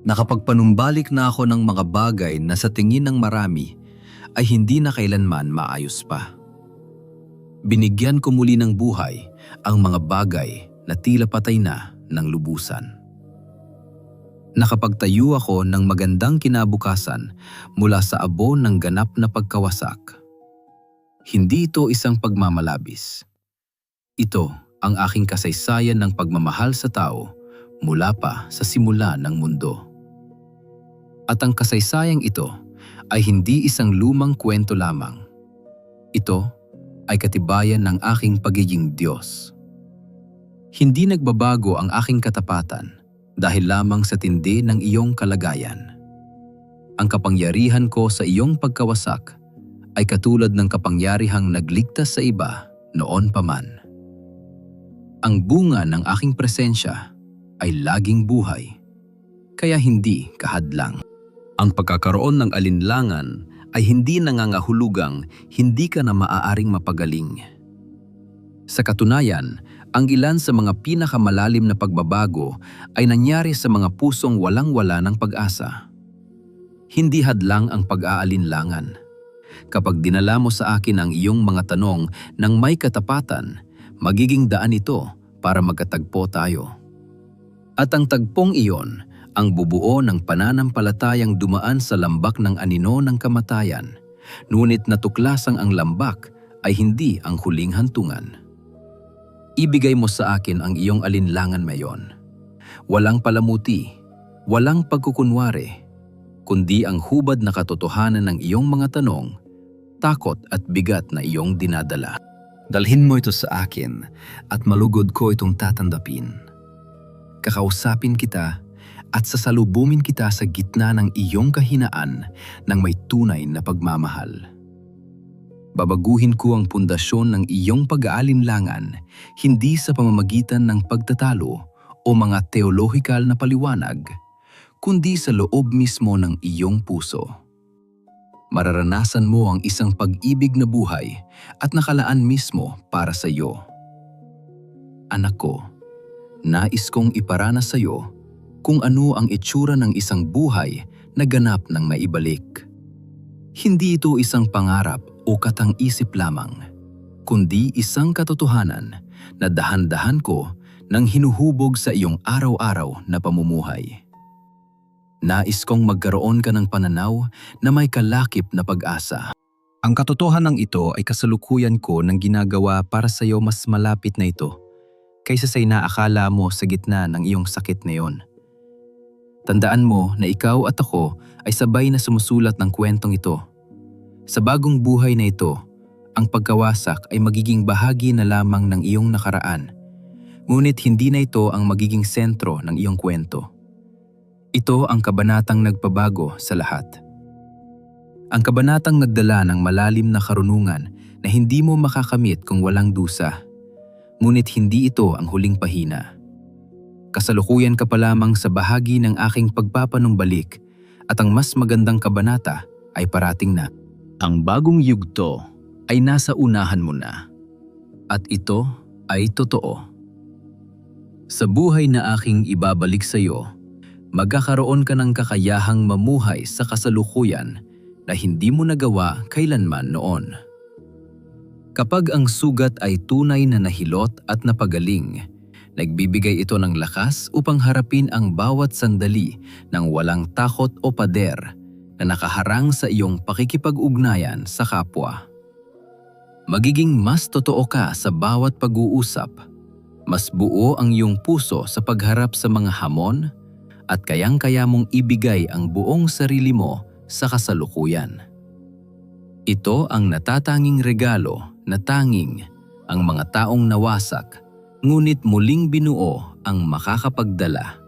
Nakapagpanumbalik na ako ng mga bagay na sa tingin ng marami ay hindi na kailanman maayos pa. Binigyan ko muli ng buhay ang mga bagay na tila patay na ng lubusan. Nakapagtayo ako ng magandang kinabukasan mula sa abo ng ganap na pagkawasak. Hindi ito isang pagmamalabis. Ito ang aking kasaysayan ng pagmamahal sa tao mula pa sa simula ng mundo. At ang kasaysayang ito ay hindi isang lumang kwento lamang. Ito ay katibayan ng aking pagiging Diyos. Hindi nagbabago ang aking katapatan dahil lamang sa tindi ng iyong kalagayan. Ang kapangyarihan ko sa iyong pagkawasak ay katulad ng kapangyarihang nagligtas sa iba noon pa man. Ang bunga ng aking presensya ay laging buhay, kaya hindi kahadlang. Ang pagkakaroon ng alinlangan ay hindi nangangahulugang hindi ka na maaaring mapagaling. Sa katunayan, ang ilan sa mga pinakamalalim na pagbabago ay nangyari sa mga pusong walang-wala ng pag-asa. Hindi hadlang ang pag-aalinlangan. Kapag dinala mo sa akin ang iyong mga tanong ng may katapatan, magiging daan ito para magkatagpo tayo. At ang tagpong iyon ang bubuo ng pananampalatayang dumaan sa lambak ng anino ng kamatayan, ngunit natuklasang ang lambak ay hindi ang huling hantungan. Ibigay mo sa akin ang iyong alinlangan mayon. Walang palamuti, walang pagkukunwari, kundi ang hubad na katotohanan ng iyong mga tanong, takot at bigat na iyong dinadala. Dalhin mo ito sa akin at malugod ko itong tatandapin. Kakausapin kita at sasalubumin kita sa gitna ng iyong kahinaan ng may tunay na pagmamahal. Babaguhin ko ang pundasyon ng iyong pag-aalinlangan, hindi sa pamamagitan ng pagtatalo o mga teolohikal na paliwanag, kundi sa loob mismo ng iyong puso. Mararanasan mo ang isang pag-ibig na buhay at nakalaan mismo para sa iyo. Anak ko, nais kong iparana sa iyo kung ano ang itsura ng isang buhay na ganap ng maibalik. Hindi ito isang pangarap o katang-isip lamang, kundi isang katotohanan na dahan-dahan ko nang hinuhubog sa iyong araw-araw na pamumuhay. Nais kong magkaroon ka ng pananaw na may kalakip na pag-asa. Ang katotohanan ito ay kasalukuyan ko ng ginagawa para sa iyo mas malapit na ito kaysa sa inaakala mo sa gitna ng iyong sakit na iyon. Tandaan mo na ikaw at ako ay sabay na sumusulat ng kwentong ito. Sa bagong buhay na ito, ang pagkawasak ay magiging bahagi na lamang ng iyong nakaraan. Ngunit hindi na ito ang magiging sentro ng iyong kwento. Ito ang kabanatang nagpabago sa lahat. Ang kabanatang nagdala ng malalim na karunungan na hindi mo makakamit kung walang dusa. Ngunit hindi ito ang huling pahina. Kasalukuyan ka pa lamang sa bahagi ng aking pagpapanumbalik at ang mas magandang kabanata ay parating na. Ang bagong yugto ay nasa unahan mo na. At ito ay totoo. Sa buhay na aking ibabalik sa iyo, magkakaroon ka ng kakayahang mamuhay sa kasalukuyan na hindi mo nagawa kailanman noon. Kapag ang sugat ay tunay na nahilot at napagaling, nagbibigay ito ng lakas upang harapin ang bawat sandali ng walang takot o pader na nakaharang sa iyong pakikipag-ugnayan sa kapwa. Magiging mas totoo ka sa bawat pag-uusap, mas buo ang iyong puso sa pagharap sa mga hamon, at kayang-kaya mong ibigay ang buong sarili mo sa kasalukuyan. Ito ang natatanging regalo na tanging ang mga taong nawasak, ngunit muling binuo ang makakapagdala.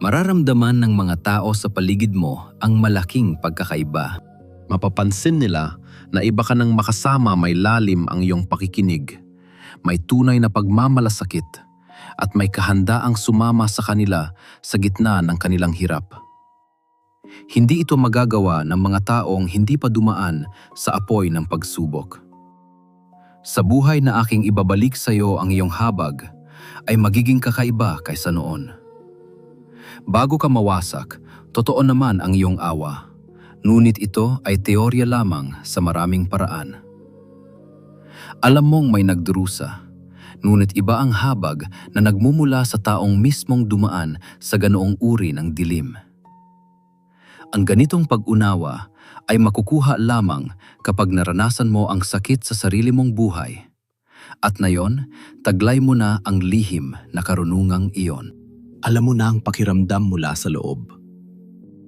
Mararamdaman ng mga tao sa paligid mo ang malaking pagkakaiba. Mapapansin nila na iba ka nang makasama, may lalim ang iyong pakikinig, may tunay na pagmamalasakit, at may kahandaang sumama sa kanila sa gitna ng kanilang hirap. Hindi ito magagawa ng mga taong hindi pa dumaan sa apoy ng pagsubok. Sa buhay na aking ibabalik sa iyo ang iyong habag ay magiging kakaiba kaysa noon. Bago ka mawasak, totoo naman ang iyong awa. Ngunit ito ay teorya lamang sa maraming paraan. Alam mong may nagdurusa, ngunit iba ang habag na nagmumula sa taong mismong dumaan sa ganoong uri ng dilim. Ang ganitong pag-unawa ay makukuha lamang kapag naranasan mo ang sakit sa sarili mong buhay. At ngayon, taglay mo na ang lihim na karunungang iyon. Alam mo na ang pakiramdam mula sa loob.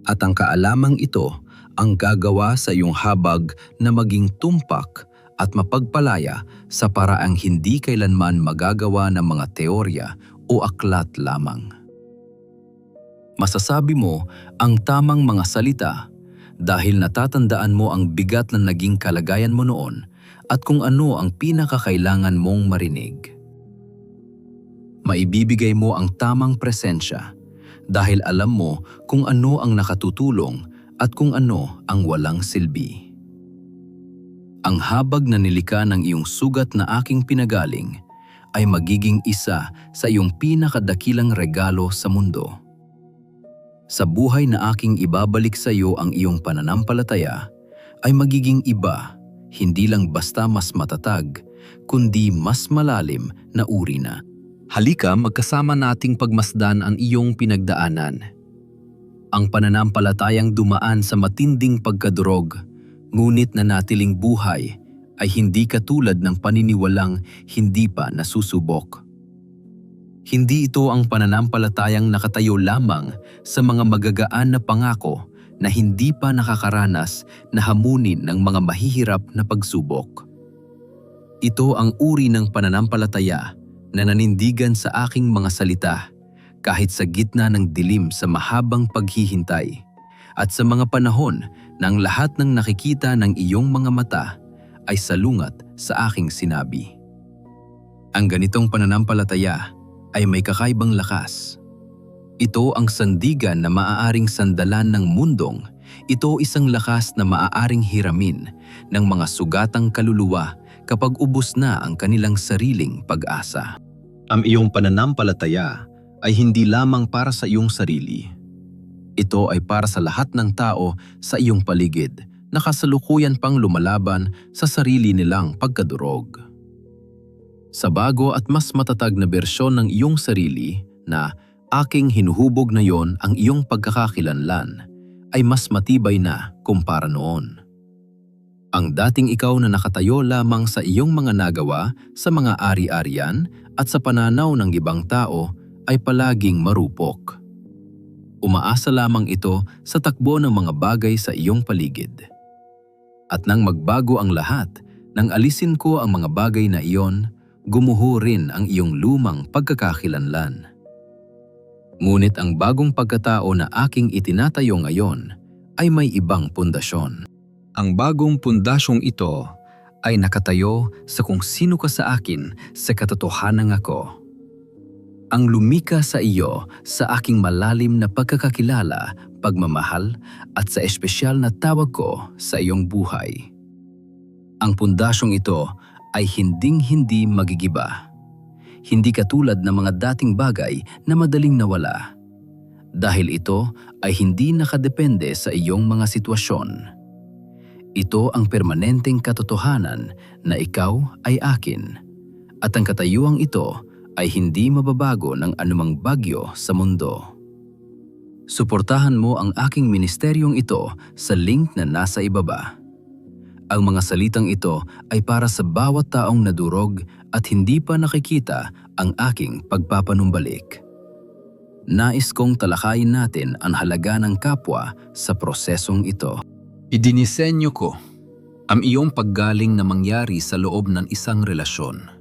At ang kaalamang ito ang gagawa sa iyong habag na maging tumpak at mapagpalaya sa paraang hindi kailanman magagawa ng mga teorya o aklat lamang. Masasabi mo ang tamang mga salita dahil natatandaan mo ang bigat na naging kalagayan mo noon at kung ano ang pinakakailangan mong marinig. Maibibigay mo ang tamang presensya dahil alam mo kung ano ang nakatutulong at kung ano ang walang silbi. Ang habag na nilikha ng iyong sugat na aking pinagaling ay magiging isa sa iyong pinakadakilang regalo sa mundo. Sa buhay na aking ibabalik sa iyo ang iyong pananampalataya ay magiging iba, hindi lang basta mas matatag, kundi mas malalim na uri na. Halika, magkasama nating pagmasdan ang iyong pinagdaanan. Ang pananampalatayang dumaan sa matinding pagkadurog, ngunit nanatiling buhay, ay hindi katulad ng paniniwalang hindi pa nasusubok. Hindi ito ang pananampalatayang nakatayo lamang sa mga magagaan na pangako na hindi pa nakakaranas na hamunin ng mga mahihirap na pagsubok. Ito ang uri ng pananampalataya na nanindigan sa aking mga salita kahit sa gitna ng dilim sa mahabang paghihintay at sa mga panahon na ang lahat ng nakikita ng iyong mga mata ay salungat sa aking sinabi. Ang ganitong pananampalataya ay may kakaibang lakas. Ito ang sandigan na maaaring sandalan ng mundong. Ito isang lakas na maaaring hiramin ng mga sugatang kaluluwa kapag ubos na ang kanilang sariling pag-asa. Ang iyong pananampalataya ay hindi lamang para sa iyong sarili. Ito ay para sa lahat ng tao sa iyong paligid na kasalukuyan pang lumalaban sa sarili nilang pagkadurog. Sa bago at mas matatag na bersyon ng iyong sarili na aking hinuhubog na yon ang iyong pagkakakilanlan ay mas matibay na kumpara noon. Ang dating ikaw na nakatayo lamang sa iyong mga nagawa sa mga ari-arian at sa pananaw ng ibang tao ay palaging marupok. Umaasa lamang ito sa takbo ng mga bagay sa iyong paligid. At nang magbago ang lahat, nang alisin ko ang mga bagay na iyon, gumuho rin ang iyong lumang pagkakakilanlan. Ngunit ang bagong pagkatao na aking itinatayo ngayon ay may ibang pundasyon. Ang bagong pundasyong ito ay nakatayo sa kung sino ka sa akin sa katotohanan ako. Ang lumika sa iyo sa aking malalim na pagkakakilala, pagmamahal at sa espesyal na tawag ko sa iyong buhay. Ang pundasyong ito ay hinding-hindi magigiba. Hindi katulad ng mga dating bagay na madaling nawala. Dahil ito ay hindi nakadepende sa iyong mga sitwasyon. Ito ang permanenteng katotohanan na ikaw ay akin, at ang katayuang ito ay hindi mababago ng anumang bagyo sa mundo. Suportahan mo ang aking ministeryong ito sa link na nasa ibaba. Ang mga salitang ito ay para sa bawat taong nadurog at hindi pa nakikita ang aking pagpapanumbalik. Nais kong talakayin natin ang halaga ng kapwa sa prosesong ito. Idinisenyo ko ang iyong paggaling na mangyari sa loob ng isang relasyon.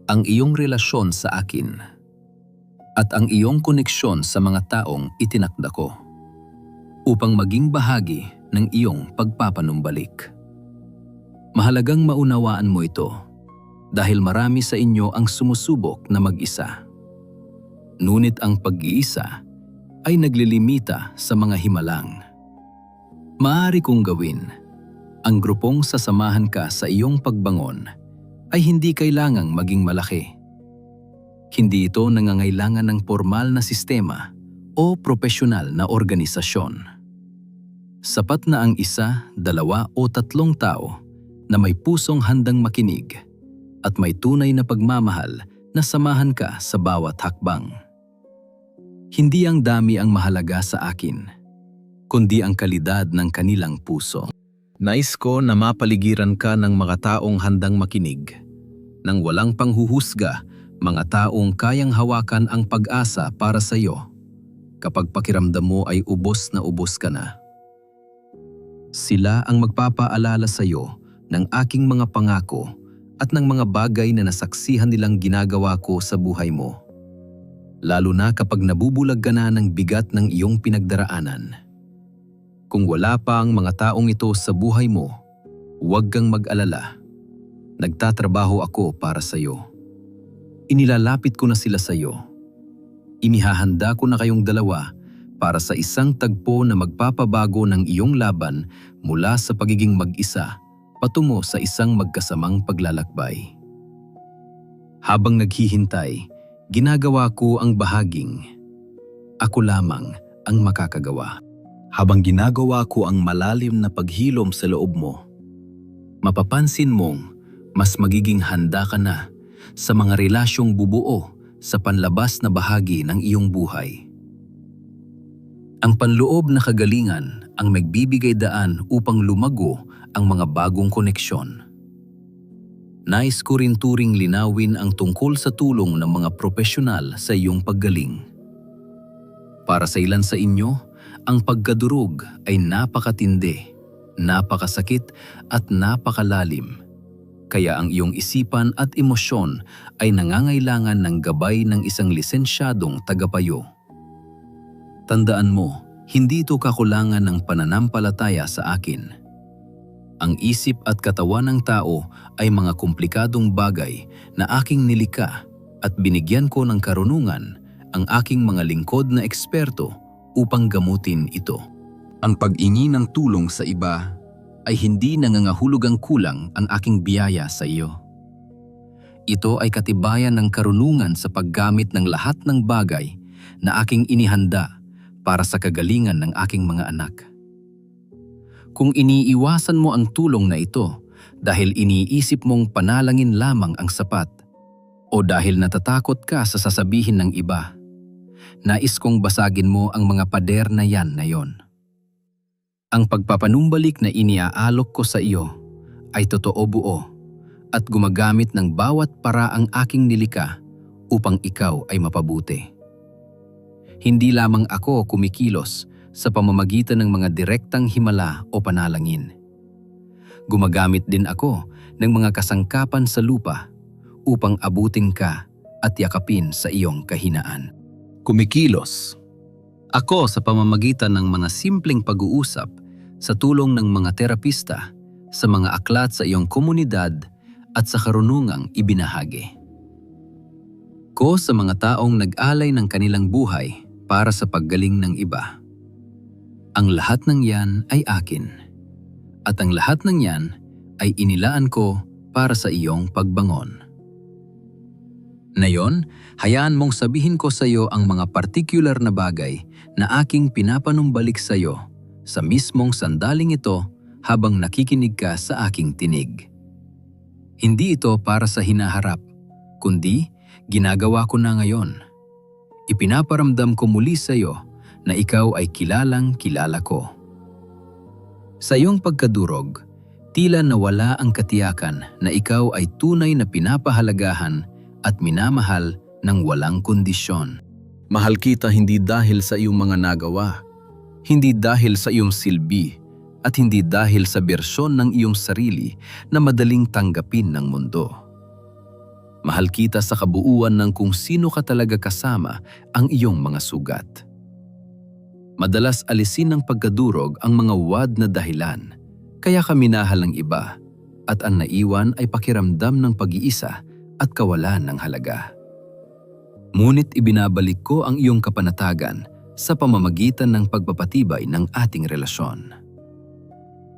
Ang iyong relasyon sa akin at ang iyong koneksyon sa mga taong itinakda ko upang maging bahagi ng iyong pagpapanumbalik. Mahalagang maunawaan mo ito dahil marami sa inyo ang sumusubok na mag-isa. Ngunit ang pag-iisa ay naglilimita sa mga himalang. Maaari kong gawin ang grupong sasamahan ka sa iyong pagbangon ay hindi kailangang maging malaki. Hindi ito nangangailangan ng formal na sistema o propesyonal na organisasyon. Sapat na ang isa, dalawa o tatlong tao na may pusong handang makinig at may tunay na pagmamahal na samahan ka sa bawat hakbang. Hindi ang dami ang mahalaga sa akin, kundi ang kalidad ng kanilang puso. Nais ko na mapaligiran ka ng mga taong handang makinig, ng walang panghuhusga, mga taong kayang hawakan ang pag-asa para sa iyo kapag pakiramdam mo ay ubos na ubos ka na. Sila ang magpapaalala sa iyo ng aking mga pangako at ng mga bagay na nasaksihan nilang ginagawa ko sa buhay mo. Lalo na kapag nabubulag ka na ng bigat ng iyong pinagdaraanan. Kung wala pa ang mga taong ito sa buhay mo, huwag kang mag-alala. Nagtatrabaho ako para sa iyo. Inilalapit ko na sila sa iyo. Inihahanda ko na kayong dalawa para sa isang tagpo na magpapabago ng iyong laban mula sa pagiging mag-isa patungo sa isang magkasamang paglalakbay. Habang naghihintay, ginagawa ko ang bahaging ako lamang ang makakagawa. Habang ginagawa ko ang malalim na paghilom sa loob mo, mapapansin mong mas magiging handa ka na sa mga relasyong bubuo sa panlabas na bahagi ng iyong buhay. Ang panloob na kagalingan ang magbibigay daan upang lumago ang mga bagong koneksyon. Nais ko rin turing linawin ang tungkol sa tulong ng mga propesyonal sa iyong paggaling. Para sa ilan sa inyo, ang pagkadurog ay napakatindi, napakasakit at napakalalim. Kaya ang iyong isipan at emosyon ay nangangailangan ng gabay ng isang lisensyadong tagapayo. Tandaan mo, hindi ito kakulangan ng pananampalataya sa akin. Ang isip at katawan ng tao ay mga komplikadong bagay na aking nilikha at binigyan ko ng karunungan ang aking mga lingkod na eksperto upang gamutin ito. Ang pag-ingi ng tulong sa iba ay hindi nangangahulugang kulang ang aking biyaya sa iyo. Ito ay katibayan ng karunungan sa paggamit ng lahat ng bagay na aking inihanda para sa kagalingan ng aking mga anak. Kung iniiwasan mo ang tulong na ito dahil iniisip mong panalangin lamang ang sapat o dahil natatakot ka sa sasabihin ng iba, nais kong basagin mo ang mga pader na yan na yon. Ang pagpapanumbalik na iniaalok ko sa iyo ay totoo buo at gumagamit ng bawat paraang aking nilikha upang ikaw ay mapabuti. Hindi lamang ako kumikilos sa pamamagitan ng mga direktang himala o panalangin. Gumagamit din ako ng mga kasangkapan sa lupa upang abutin ka at yakapin sa iyong kahinaan. Kumikilos ako sa pamamagitan ng mga simpleng pag-uusap sa tulong ng mga terapista, sa mga aklat sa iyong komunidad at sa karunungang ibinahagi. Ko sa mga taong nag-alay ng kanilang buhay para sa paggaling ng iba. Ang lahat ng yan ay akin, at ang lahat ng yan ay inilaan ko para sa iyong pagbangon. Ngayon, hayaan mong sabihin ko sa iyo ang mga partikular na bagay na aking pinapanumbalik sa iyo sa mismong sandaling ito habang nakikinig ka sa aking tinig. Hindi ito para sa hinaharap, kundi ginagawa ko na ngayon. Ipinaparamdam ko muli sa iyo na ikaw ay kilalang kilala ko. Sa iyong pagkadurog, tila nawala ang katiyakan na ikaw ay tunay na pinapahalagahan at minamahal ng walang kondisyon. Mahal kita hindi dahil sa iyong mga nagawa, hindi dahil sa iyong silbi, at hindi dahil sa bersyon ng iyong sarili na madaling tanggapin ng mundo. Mahal kita sa kabuuan ng kung sino ka talaga kasama ang iyong mga sugat. Madalas alisin ng pagkadurog ang mga wad na dahilan, kaya ka minahal ng iba, at ang naiwan ay pakiramdam ng pag-iisa at kawalan ng halaga. Ngunit ibinabalik ko ang iyong kapanatagan sa pamamagitan ng pagpapatibay ng ating relasyon.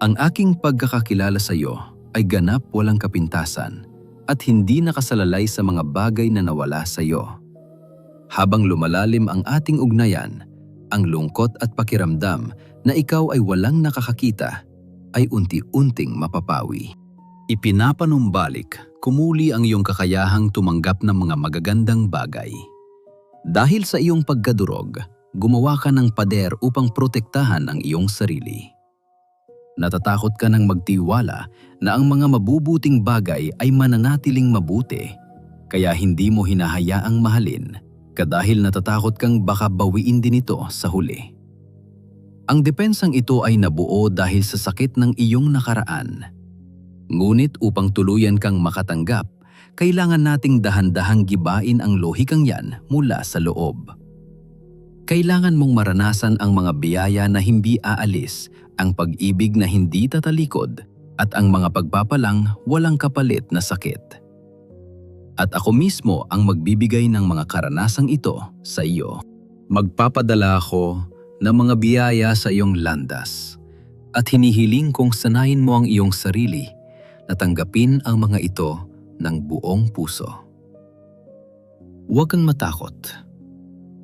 Ang aking pagkakakilala sa iyo ay ganap walang kapintasan at hindi nakasalalay sa mga bagay na nawala sa iyo. Habang lumalalim ang ating ugnayan, ang lungkot at pakiramdam na ikaw ay walang nakakakita ay unti-unting mapapawi. Ipinapanumbalik, kumuli ang iyong kakayahang tumanggap ng mga magagandang bagay. Dahil sa iyong pagkadurog, gumawa ka ng pader upang protektahan ang iyong sarili. Natatakot ka ng magtiwala na ang mga mabubuting bagay ay mananatiling mabuti, kaya hindi mo hinahayaang mahalin, dahil natatakot kang baka bawiin din ito sa huli. Ang depensang ito ay nabuo dahil sa sakit ng iyong nakaraan. Ngunit upang tuluyan kang makatanggap, kailangan nating dahan-dahang gibain ang lohikang yan mula sa loob. Kailangan mong maranasan ang mga biyaya na hindi aalis, ang pag-ibig na hindi tatalikod, at ang mga pagpapalang walang kapalit na sakit. At ako mismo ang magbibigay ng mga karanasang ito sa iyo. Magpapadala ako ng mga biyaya sa iyong landas, at hinihiling kong sanayin mo ang iyong sarili na tanggapin ang mga ito ng buong puso. Huwag kang matakot.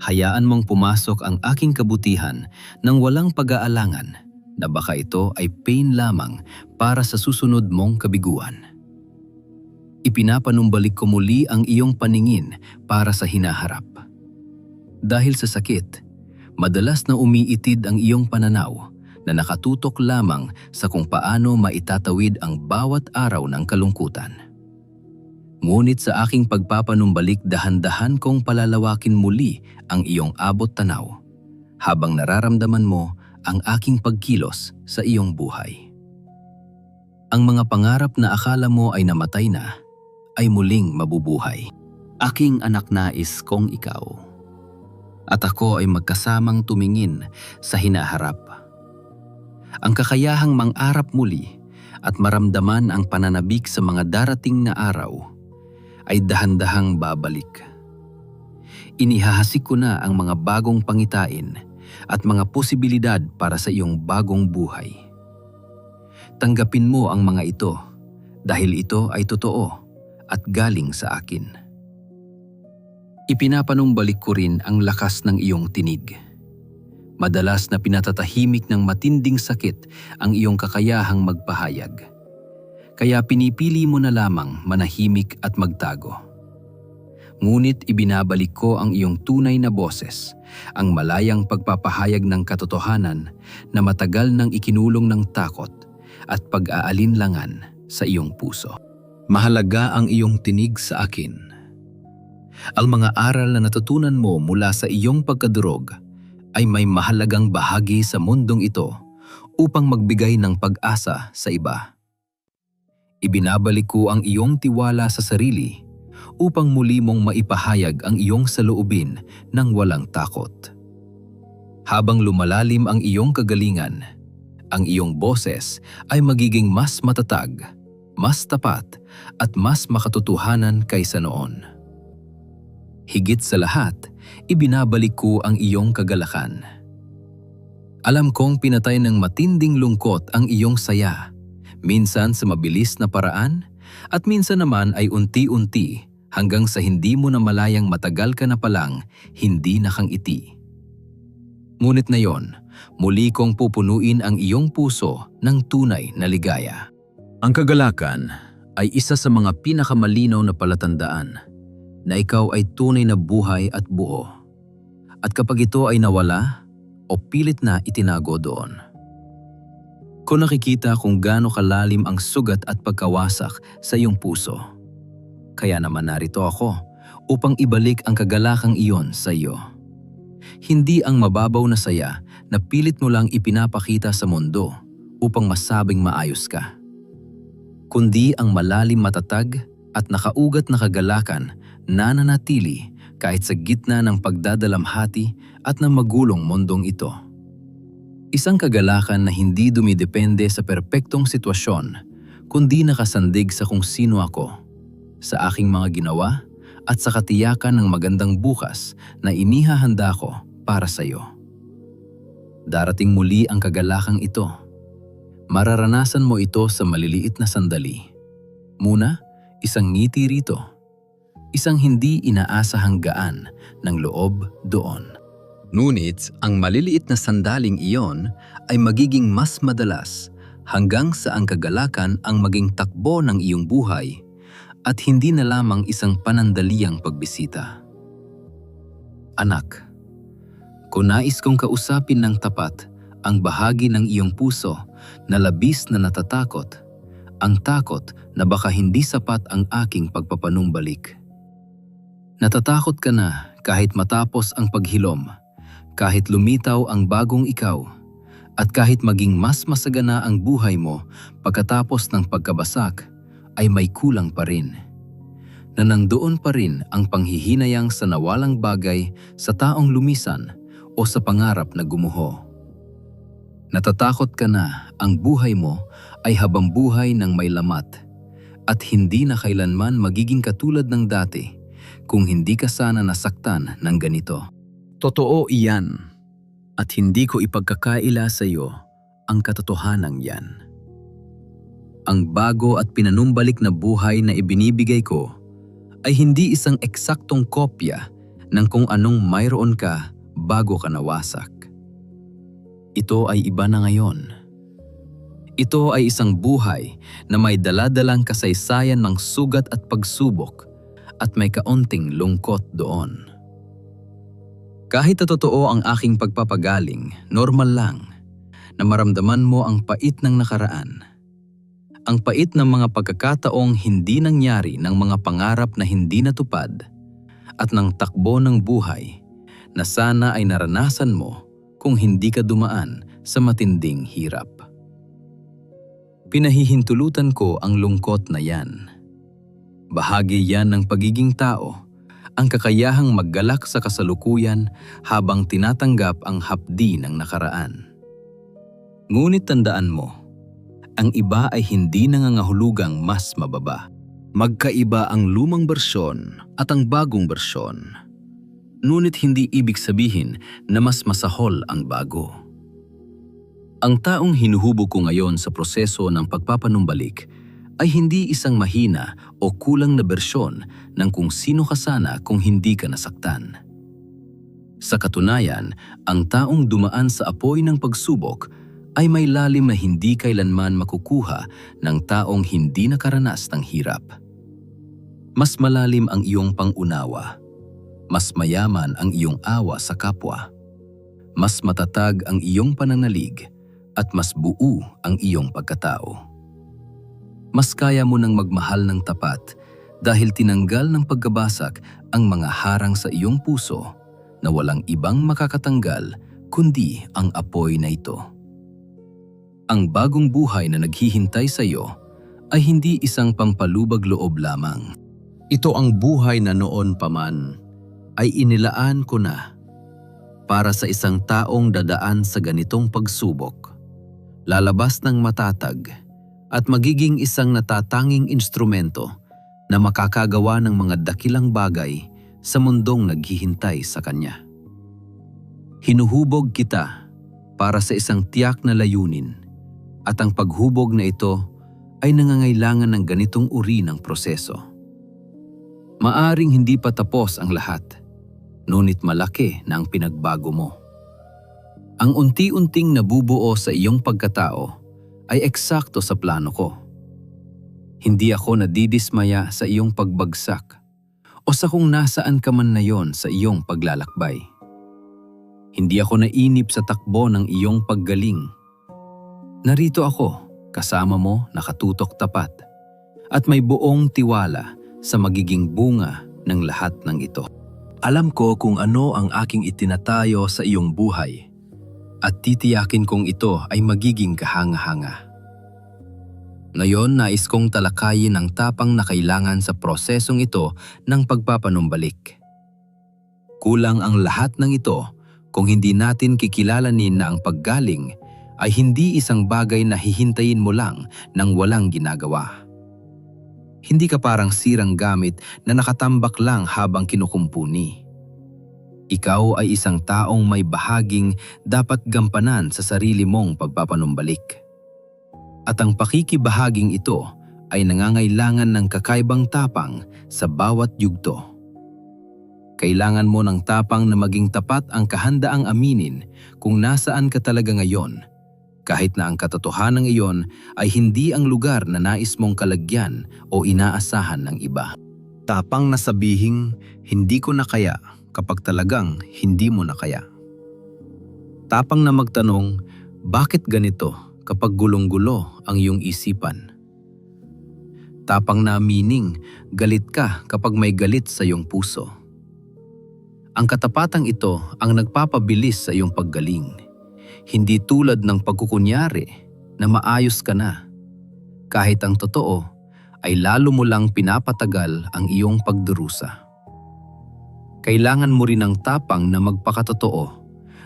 Hayaan mong pumasok ang aking kabutihan nang walang pag-aalangan na baka ito ay pain lamang para sa susunod mong kabiguan. Ipinapanumbalik ko muli ang iyong paningin para sa hinaharap. Dahil sa sakit, madalas na umiitid ang iyong pananaw na nakatutok lamang sa kung paano maitatawid ang bawat araw ng kalungkutan. Ngunit sa aking pagpapanumbalik, dahan-dahan kong palalawakin muli ang iyong abot tanaw habang nararamdaman mo ang aking pagkilos sa iyong buhay. Ang mga pangarap na akala mo ay namatay na ay muling mabubuhay. Aking anak nais kong ikaw. At ako ay magkasamang tumingin sa hinaharap. Ang kakayahang mang-arap muli at maramdaman ang pananabik sa mga darating na araw ay dahan-dahang babalik. Inihahasik ko na ang mga bagong pangitain at mga posibilidad para sa iyong bagong buhay. Tanggapin mo ang mga ito dahil ito ay totoo at galing sa akin. Ipinapanumbalik ko rin ang lakas ng iyong tinig. Madalas na pinatatahimik ng matinding sakit ang iyong kakayahang magpahayag. Kaya pinipili mo na lamang manahimik at magtago. Ngunit ibinabalik ko ang iyong tunay na boses, ang malayang pagpapahayag ng katotohanan na matagal nang ikinulong ng takot at pag-aalinlangan sa iyong puso. Mahalaga ang iyong tinig sa akin. Ang mga aral na natutunan mo mula sa iyong pagkadurog ay may mahalagang bahagi sa mundong ito upang magbigay ng pag-asa sa iba. Ibinabalik ko ang iyong tiwala sa sarili upang muli mong maipahayag ang iyong saloobin ng walang takot. Habang lumalalim ang iyong kagalingan, ang iyong boses ay magiging mas matatag, mas tapat at mas makatotohanan kaysa noon. Higit sa lahat, ibinabalik ko ang iyong kagalakan. Alam kong pinatay ng matinding lungkot ang iyong saya, minsan sa mabilis na paraan at minsan naman ay unti-unti hanggang sa hindi mo na malayang matagal ka na palang hindi nakangiti. Ngunit na yon, muli kong pupunuin ang iyong puso ng tunay na ligaya. Ang kagalakan ay isa sa mga pinakamalinaw na palatandaan na ikaw ay tunay na buhay at buo. At kapag ito ay nawala o pilit na itinago doon, kung nakikita kung gaano kalalim ang sugat at pagkawasak sa iyong puso, kaya naman narito ako upang ibalik ang kagalakang iyon sa iyo. Hindi ang mababaw na saya na pilit mo lang ipinapakita sa mundo upang masabing maayos ka, kundi ang malalim, matatag at nakaugat na kagalakan na nanatili kahit sa gitna ng pagdadalamhati at ng magulong mundong ito. Isang kagalakan na hindi dumidepende sa perpektong sitwasyon, kundi nakasandig sa kung sino ako, sa aking mga ginawa at sa katiyakan ng magandang bukas na inihahanda ko para sa iyo. Darating muli ang kagalakang ito. Mararanasan mo ito sa maliliit na sandali. Muna, isang ngiti rito. Isang hindi inaasahang gaan ng loob doon. Ngunit ang maliliit na sandaling iyon ay magiging mas madalas hanggang sa ang kagalakan ang maging takbo ng iyong buhay at hindi na lamang isang panandaliang pagbisita. Anak, kung nais kong kausapin ng tapat ang bahagi ng iyong puso na labis na natatakot, ang takot na baka hindi sapat ang aking pagpapanumbalik. Natatakot ka na kahit matapos ang paghilom, kahit lumitaw ang bagong ikaw, at kahit maging mas masagana ang buhay mo pagkatapos ng pagkabasak, ay may kulang pa rin. Na nandoon pa rin ang panghihinayang sa nawalang bagay sa taong lumisan o sa pangarap na gumuho. Natatakot ka na ang buhay mo ay habang buhay ng may lamat at hindi na kailanman magiging katulad ng dati kung hindi ka sana nasaktan ng ganito. Totoo iyan at hindi ko ipagkakaila sa iyo ang katotohanan yan. Ang bago at pinanumbalik na buhay na ibinibigay ko ay hindi isang eksaktong kopya ng kung anong mayroon ka bago ka nawasak. Ito ay iba na ngayon. Ito ay isang buhay na may daladalang kasaysayan ng sugat at pagsubok at may kaunting lungkot doon. Kahit na totoo ang aking pagpapagaling, normal lang na maramdaman mo ang pait ng nakaraan. Ang pait ng mga pagkakataong hindi nangyari ng mga pangarap na hindi natupad at ng takbo ng buhay na sana ay naranasan mo kung hindi ka dumaan sa matinding hirap. Pinahihintulutan ko ang lungkot na yan. Bahagi yan ng pagiging tao, ang kakayahang maggalak sa kasalukuyan habang tinatanggap ang hapdi ng nakaraan. Ngunit tandaan mo, ang iba ay hindi nangangahulugang mas mababa. Magkaiba ang lumang bersyon at ang bagong bersyon. Ngunit hindi ibig sabihin na mas masahol ang bago. Ang taong hinuhubog ko ngayon sa proseso ng pagpapanumbalik ay hindi isang mahina o kulang na bersyon ng kung sino ka sana kung hindi ka nasaktan. Sa katunayan, ang taong dumaan sa apoy ng pagsubok ay may lalim na hindi kailanman makukuha ng taong hindi nakaranas ng hirap. Mas malalim ang iyong pangunawa. Mas mayaman ang iyong awa sa kapwa. Mas matatag ang iyong pananalig at mas buo ang iyong pagkatao. Mas kaya mo nang magmahal ng tapat dahil tinanggal ng pagkabasak ang mga harang sa iyong puso na walang ibang makakatanggal kundi ang apoy na ito. Ang bagong buhay na naghihintay sa iyo ay hindi isang pampalubag loob lamang. Ito ang buhay na noon pa man ay inilaan ko na para sa isang taong dadaan sa ganitong pagsubok, lalabas ng matatag at magiging isang natatanging instrumento na makakagawa ng mga dakilang bagay sa mundong naghihintay sa kanya. Hinuhubog kita para sa isang tiyak na layunin at ang paghubog na ito ay nangangailangan ng ganitong uri ng proseso. Maaring hindi pa tapos ang lahat, ngunit malaki na ang pinagbago mo. Ang unti-unting nabubuo sa iyong pagkatao ay eksakto sa plano ko. Hindi ako nadidismaya sa iyong pagbagsak o sa kung nasaan ka man na yon sa iyong paglalakbay. Hindi ako nainip sa takbo ng iyong paggaling. Narito ako, kasama mo, nakatutok tapat, at may buong tiwala sa magiging bunga ng lahat ng ito. Alam ko kung ano ang aking itinatayo sa iyong buhay at titiyakin kong ito ay magiging kahanga-hanga. Ngayon nais kong talakayin ang tapang na kailangan sa prosesong ito ng pagpapanumbalik. Kulang ang lahat ng ito kung hindi natin kikilalanin na ang paggaling ay hindi isang bagay na hihintayin mo lang nang walang ginagawa. Hindi ka parang sirang gamit na nakatambak lang habang kinukumpuni. Ikaw ay isang taong may bahaging dapat gampanan sa sarili mong pagpapanumbalik. At ang pakikibahaging ito ay nangangailangan ng kakaibang tapang sa bawat yugto. Kailangan mo ng tapang na maging tapat ang kahandaang aminin kung nasaan ka talaga ngayon, kahit na ang katotohanan iyon ay hindi ang lugar na nais mong kalagyan o inaasahan ng iba. Tapang na sabihing hindi ko na kaya kapag talagang hindi mo na kaya. Tapang na magtanong, bakit ganito kapag gulong-gulo ang iyong isipan? Tapang na amining, galit ka kapag may galit sa iyong puso. Ang katapatang ito ang nagpapabilis sa iyong paggaling. Hindi tulad ng pagkukunyari na maayos ka na. Kahit ang totoo ay lalo mo lang pinapatagal ang iyong pagdurusa. Kailangan mo rin ng tapang na magpakatotoo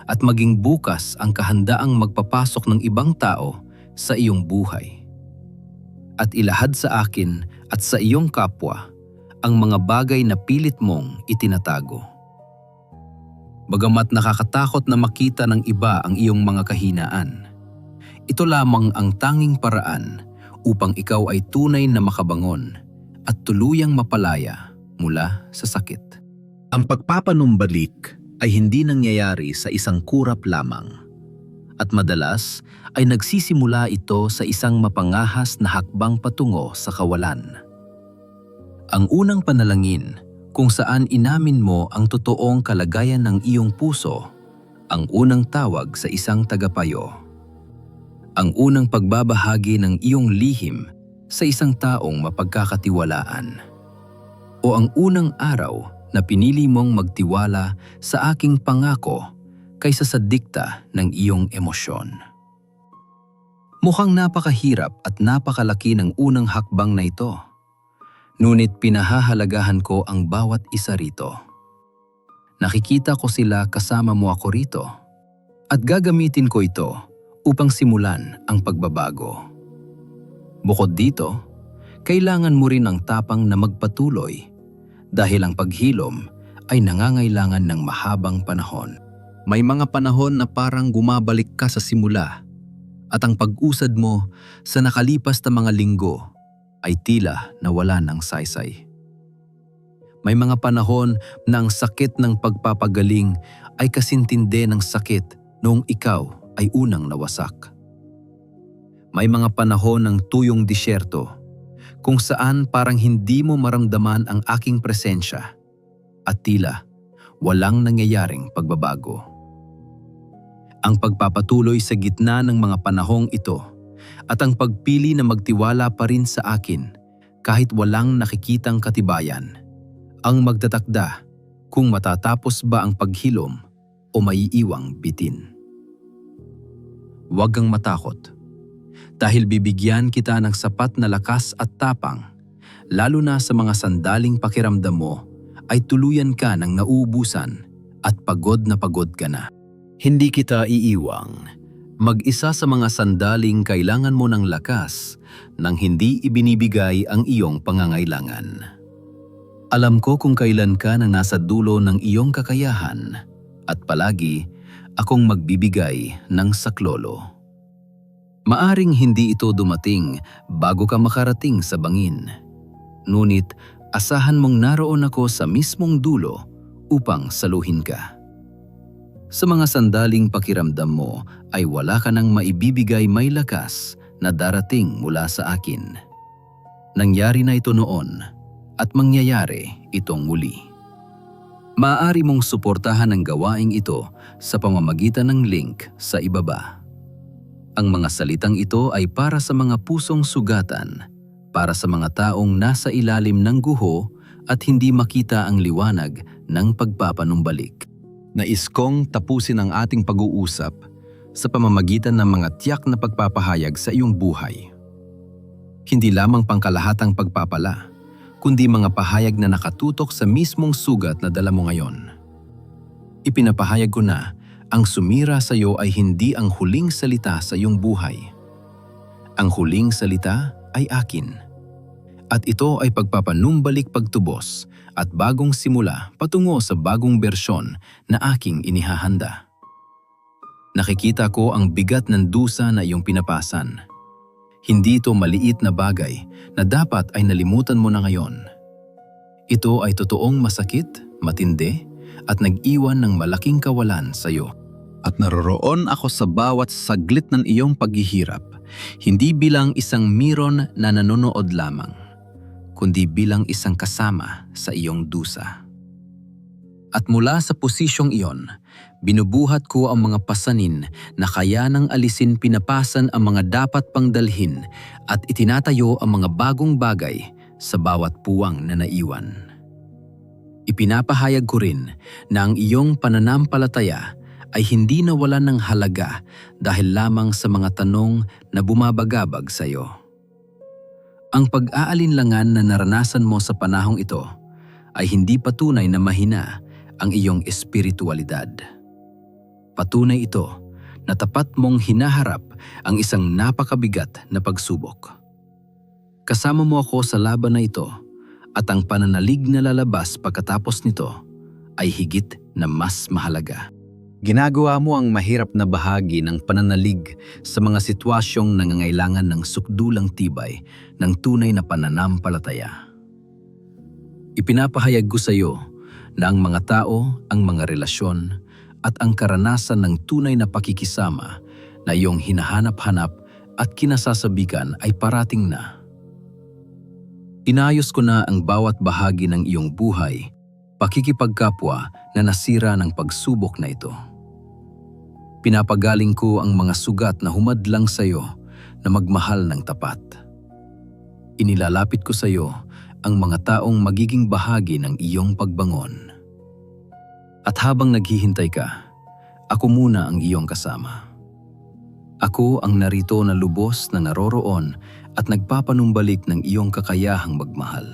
at maging bukas ang kahandaang magpapasok ng ibang tao sa iyong buhay. At ilahad sa akin at sa iyong kapwa ang mga bagay na pilit mong itinatago. Bagamat nakakatakot na makita ng iba ang iyong mga kahinaan, ito lamang ang tanging paraan upang ikaw ay tunay na makabangon at tuluyang mapalaya mula sa sakit. Ang pagpapanumbalik ay hindi nangyayari sa isang kurap lamang. At madalas ay nagsisimula ito sa isang mapangahas na hakbang patungo sa kawalan. Ang unang panalangin kung saan inamin mo ang totoong kalagayan ng iyong puso, ang unang tawag sa isang tagapayo. Ang unang pagbabahagi ng iyong lihim sa isang taong mapagkakatiwalaan. O ang unang araw na pinili mong magtiwala sa aking pangako kaysa sa dikta ng iyong emosyon. Mukhang napakahirap at napakalaki ng unang hakbang na ito. Ngunit pinahahalagahan ko ang bawat isa rito. Nakikita ko sila kasama mo ako rito at gagamitin ko ito upang simulan ang pagbabago. Bukod dito, kailangan mo rin ang tapang na magpatuloy dahil ang paghilom ay nangangailangan ng mahabang panahon. May mga panahon na parang gumabalik ka sa simula at ang pag-usad mo sa nakalipas na mga linggo ay tila nawala ng saysay. May mga panahon na ang sakit ng pagpapagaling ay kasintindi ng sakit noong ikaw ay unang nawasak. May mga panahon ng tuyong disyerto kung saan parang hindi mo maramdaman ang aking presensya at tila walang nangyayaring pagbabago. Ang pagpapatuloy sa gitna ng mga panahong ito at ang pagpili na magtiwala pa rin sa akin kahit walang nakikitang katibayan, ang magtatakda kung matatapos ba ang paghilom o maiiwang bitin. Huwag kang matakot dahil bibigyan kita ng sapat na lakas at tapang, lalo na sa mga sandaling pakiramdam mo ay tuluyan ka ng nauubusan at pagod ka na. Hindi kita iiwang. Mag-isa sa mga sandaling kailangan mo ng lakas nang hindi ibinibigay ang iyong pangangailangan. Alam ko kung kailan ka na nasa dulo ng iyong kakayahan at palagi akong magbibigay ng saklolo. Maaring hindi ito dumating bago ka makarating sa bangin. Ngunit asahan mong naroon ako sa mismong dulo upang saluhin ka. Sa mga sandaling pakiramdam mo ay wala ka nang maibibigay may lakas na darating mula sa akin. Nangyari na ito noon at mangyayari itong muli. Maaari mong suportahan ang gawaing ito sa pamamagitan ng link sa ibaba. Ang mga salitang ito ay para sa mga pusong sugatan, para sa mga taong nasa ilalim ng guho at hindi makita ang liwanag ng pagpapanumbalik. Nais kong tapusin ang ating pag-uusap sa pamamagitan ng mga tiyak na pagpapahayag sa iyong buhay. Hindi lamang pangkalahatang pagpapala, kundi mga pahayag na nakatutok sa mismong sugat na dala mo ngayon. Ipinapahayag ko na ang sumira sa iyo ay hindi ang huling salita sa iyong buhay. Ang huling salita ay akin. At ito ay pagpapanumbalik pagtubos at bagong simula patungo sa bagong bersyon na aking inihahanda. Nakikita ko ang bigat ng dusa na iyong pinapasan. Hindi ito maliit na bagay na dapat ay nalimutan mo na ngayon. Ito ay totoong masakit, matindi, at nag-iwan ng malaking kawalan sa iyo. At naroroon ako sa bawat saglit ng iyong paghihirap, hindi bilang isang miron na nanonood lamang, kundi bilang isang kasama sa iyong dusa. At mula sa posisyong iyon, binubuhat ko ang mga pasanin na kaya nang alisin pinapasan ang mga dapat pang dalhin at itinatayo ang mga bagong bagay sa bawat puwang na naiwan. Ipinapahayag ko rin na ang iyong pananampalataya ay hindi nawalan ng halaga dahil lamang sa mga tanong na bumabagabag sa iyo. Ang pag-aalinlangan na naranasan mo sa panahong ito ay hindi patunay na mahina ang iyong espiritualidad. Patunay ito na tapat mong hinaharap ang isang napakabigat na pagsubok. Kasama mo ako sa laban na ito at ang pananalig na lalabas pagkatapos nito ay higit na mas mahalaga. Ginagawa mo ang mahirap na bahagi ng pananalig sa mga sitwasyong nangangailangan ng sukdulang tibay ng tunay na pananampalataya. Ipinapahayag ko sa iyo na ang mga tao, ang mga relasyon, at ang karanasan ng tunay na pakikisama na iyong hinahanap-hanap at kinasasabikan ay parating na. Inayos ko na ang bawat bahagi ng iyong buhay, pakikipagkapwa na nasira ng pagsubok na ito. Pinapagaling ko ang mga sugat na humadlang sa iyo na magmahal ng tapat. Inilalapit ko sa iyo ang mga taong magiging bahagi ng iyong pagbangon. At habang naghihintay ka, ako muna ang iyong kasama. Ako ang narito na lubos na naroroon at nagpapanumbalik ng iyong kakayahang magmahal.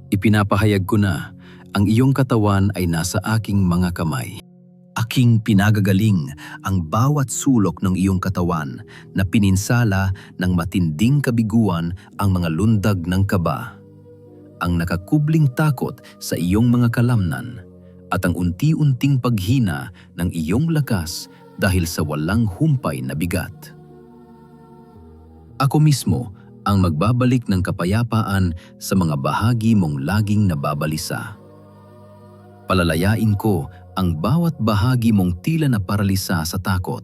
Ipinapahayag ko na ang iyong katawan ay nasa aking mga kamay. Aking pinagagaling ang bawat sulok ng iyong katawan na pininsala ng matinding kabiguan ang mga lundag ng kaba, ang nakakubling takot sa iyong mga kalamnan, at ang unti-unting paghina ng iyong lakas dahil sa walang humpay na bigat. Ako mismo ang magbabalik ng kapayapaan sa mga bahagi mong laging nababalisa. Palalayain ko ang bawat bahagi mong tila na paralisa sa takot.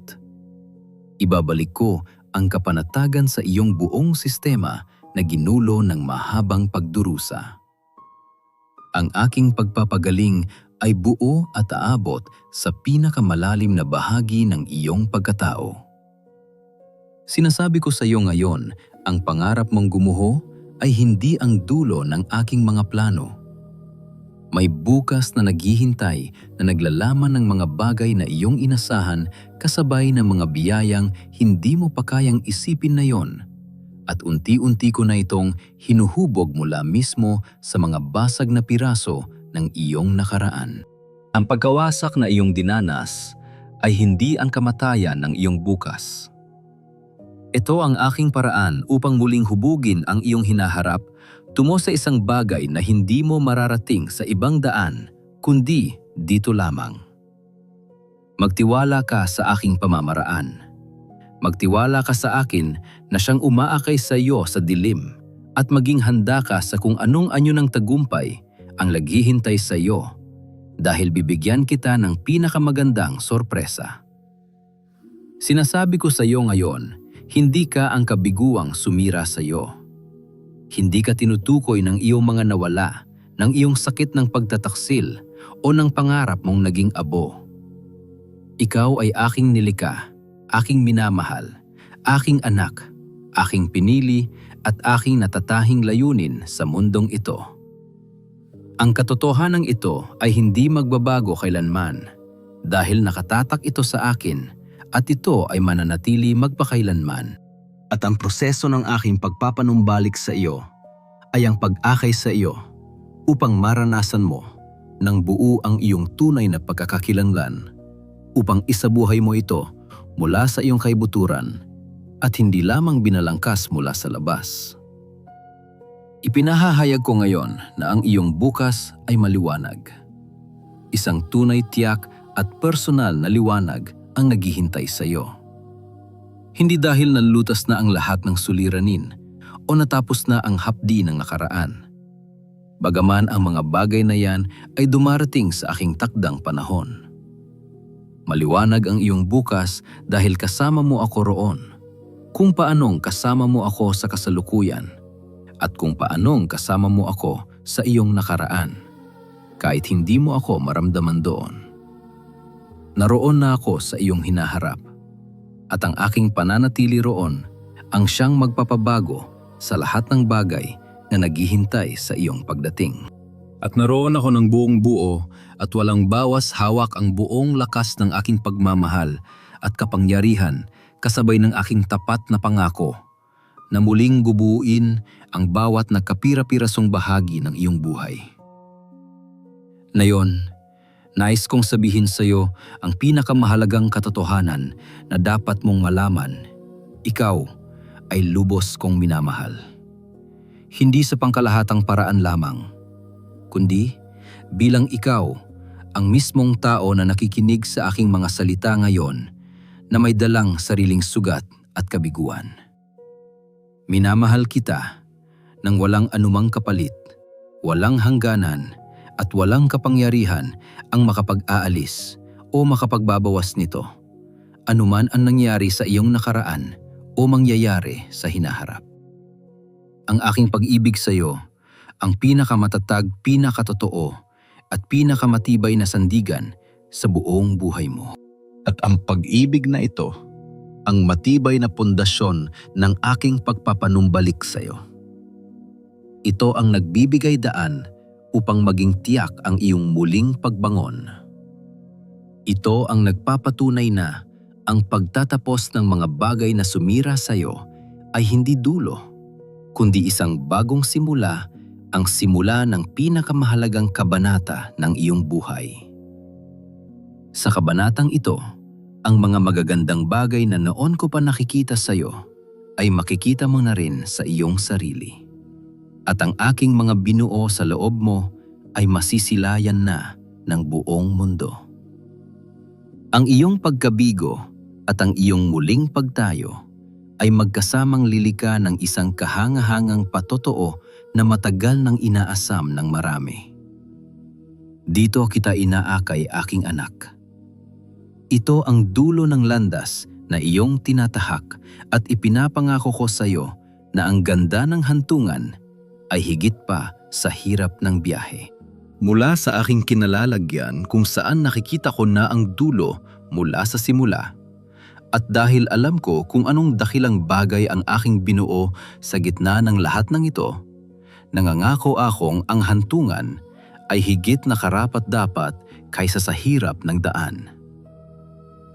Ibabalik ko ang kapanatagan sa iyong buong sistema na ginulo ng mahabang pagdurusa. Ang aking pagpapagaling ay buo at aabot sa pinakamalalim na bahagi ng iyong pagkatao. Sinasabi ko sa iyo ngayon, ang pangarap mong gumuho ay hindi ang dulo ng aking mga plano. May bukas na naghihintay na naglalaman ng mga bagay na iyong inasahan kasabay ng mga biyayang hindi mo pa kayang isipin na yon. At unti-unti ko na itong hinuhubog mula mismo sa mga basag na piraso ng iyong nakaraan. Ang pagkawasak na iyong dinanas ay hindi ang kamatayan ng iyong bukas. Ito ang aking paraan upang muling hubugin ang iyong hinaharap tungo sa isang bagay na hindi mo mararating sa ibang daan, kundi dito lamang. Magtiwala ka sa aking pamamaraan. Magtiwala ka sa akin na siyang umaakay sa iyo sa dilim at maging handa ka sa kung anong anyo ng tagumpay ang naghihintay sa iyo dahil bibigyan kita ng pinakamagandang sorpresa. Sinasabi ko sa iyo ngayon, hindi ka ang kabiguang sumira sa iyo. Hindi ka tinutukoy ng iyong mga nawala, ng iyong sakit ng pagtataksil o ng pangarap mong naging abo. Ikaw ay aking nilikha, aking minamahal, aking anak, aking pinili at aking natatahing layunin sa mundong ito. Ang katotohanan ito ay hindi magbabago kailanman dahil nakatatak ito sa akin at ito ay mananatili magpakailanman. At ang proseso ng aking pagpapanumbalik sa iyo ay ang pag-akay sa iyo upang maranasan mo ng buo ang iyong tunay na pagkakakilanlan, upang isabuhay mo ito mula sa iyong kaibuturan at hindi lamang binalangkas mula sa labas. Ipinahahayag ko ngayon na ang iyong bukas ay maliwanag. Isang tunay, tiyak at personal na liwanag ang naghihintay sa iyo. Hindi dahil nalutas na ang lahat ng suliranin o natapos na ang hapdi ng nakaraan. Bagaman ang mga bagay na yan ay dumarating sa aking takdang panahon. Maliwanag ang iyong bukas dahil kasama mo ako roon. Kung paanong kasama mo ako sa kasalukuyan at kung paanong kasama mo ako sa iyong nakaraan, kahit hindi mo ako maramdaman doon. Naroon na ako sa iyong hinaharap at ang aking pananatili roon ang siyang magpapabago sa lahat ng bagay na naghihintay sa iyong pagdating. At naroon ako ng buong buo at walang bawas hawak ang buong lakas ng aking pagmamahal at kapangyarihan kasabay ng aking tapat na pangako na muling gubuin ang bawat nagkapira-pirasong bahagi ng iyong buhay. Ngayon, nais kong sabihin sa iyo ang pinakamahalagang katotohanan na dapat mong malaman. Ikaw ay lubos kong minamahal. Hindi sa pangkalahatang paraan lamang, kundi bilang ikaw, ang mismong tao na nakikinig sa aking mga salita ngayon na may dalang sariling sugat at kabiguan. Minamahal kita nang walang anumang kapalit, walang hangganan at walang kapangyarihan ang makapag-aalis o makapagbabawas nito, anuman ang nangyari sa iyong nakaraan o mangyayari sa hinaharap. Ang aking pag-ibig sa iyo, ang pinakamatatag, pinakatotoo at pinakamatibay na sandigan sa buong buhay mo. At ang pag-ibig na ito, ang matibay na pundasyon ng aking pagpapanumbalik sa iyo. Ito ang nagbibigay daan upang maging tiyak ang iyong muling pagbangon. Ito ang nagpapatunay na ang pagtatapos ng mga bagay na sumira sa iyo ay hindi dulo, kundi isang bagong simula, ang simula ng pinakamahalagang kabanata ng iyong buhay. Sa kabanatang ito, ang mga magagandang bagay na noon ko pa nakikita sa iyo ay makikita mo na rin sa iyong sarili. At ang aking mga binuo sa loob mo ay masisilayan na ng buong mundo. Ang iyong pagkabigo at ang iyong muling pagtayo ay magkasamang lilika ng isang kahangahangang patotoo na matagal nang inaasam ng marami. Dito kita inaakay, aking anak. Ito ang dulo ng landas na iyong tinatahak at ipinapangako ko sa iyo na ang ganda ng hantungan ay higit pa sa hirap ng biyahe. Mula sa aking kinalalagyan kung saan nakikita ko na ang dulo mula sa simula, at dahil alam ko kung anong dakilang bagay ang aking binuo sa gitna ng lahat ng ito, nangangako akong ang hantungan ay higit na karapat-dapat kaysa sa hirap ng daan.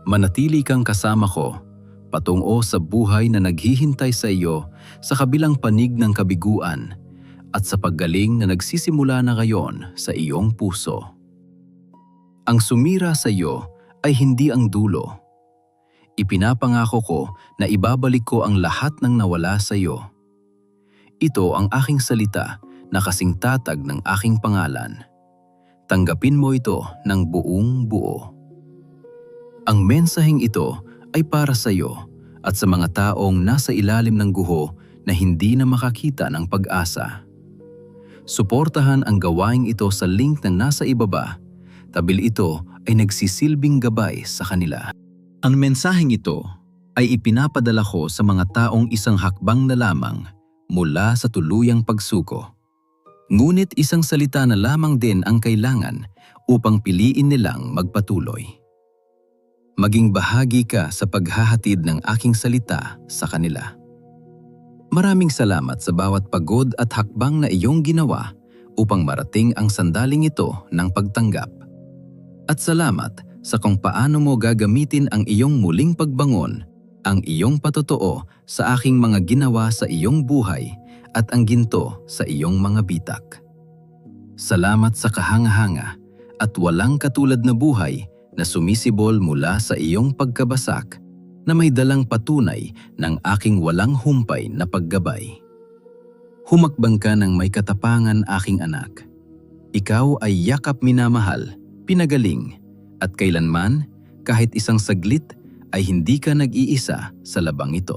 Manatili kang kasama ko patungo sa buhay na naghihintay sa iyo sa kabilang panig ng kabiguan at sa paggaling na nagsisimula na ngayon sa iyong puso. Ang sumira sa iyo ay hindi ang dulo. Ipinapangako ko na ibabalik ko ang lahat ng nawala sa iyo. Ito ang aking salita na kasing tatag ng aking pangalan. Tanggapin mo ito ng buong buo. Ang mensaheng ito ay para sa iyo at sa mga taong nasa ilalim ng guho na hindi na makakita ng pag-asa. Suportahan ang gawaing ito sa link na nasa ibaba. Tabil ito ay nagsisilbing gabay sa kanila. Ang mensaheng ito ay ipinapadala ko sa mga taong isang hakbang na lamang mula sa tuluyang pagsuko. Ngunit isang salita na lamang din ang kailangan upang piliin nilang magpatuloy. Maging bahagi ka sa paghahatid ng aking salita sa kanila. Maraming salamat sa bawat pagod at hakbang na iyong ginawa upang marating ang sandaling ito ng pagtanggap. At salamat sa kung paano mo gagamitin ang iyong muling pagbangon, ang iyong patotoo sa aking mga ginawa sa iyong buhay at ang ginto sa iyong mga bitak. Salamat sa kahanga-hanga at walang katulad na buhay na sumisibol mula sa iyong pagkabasak na may dalang patunay ng aking walang humpay na paggabay. Humakbang ka ng may katapangan, aking anak. Ikaw ay yakap minamahal, pinagaling, at kailanman, kahit isang saglit, ay hindi ka nag-iisa sa labang ito.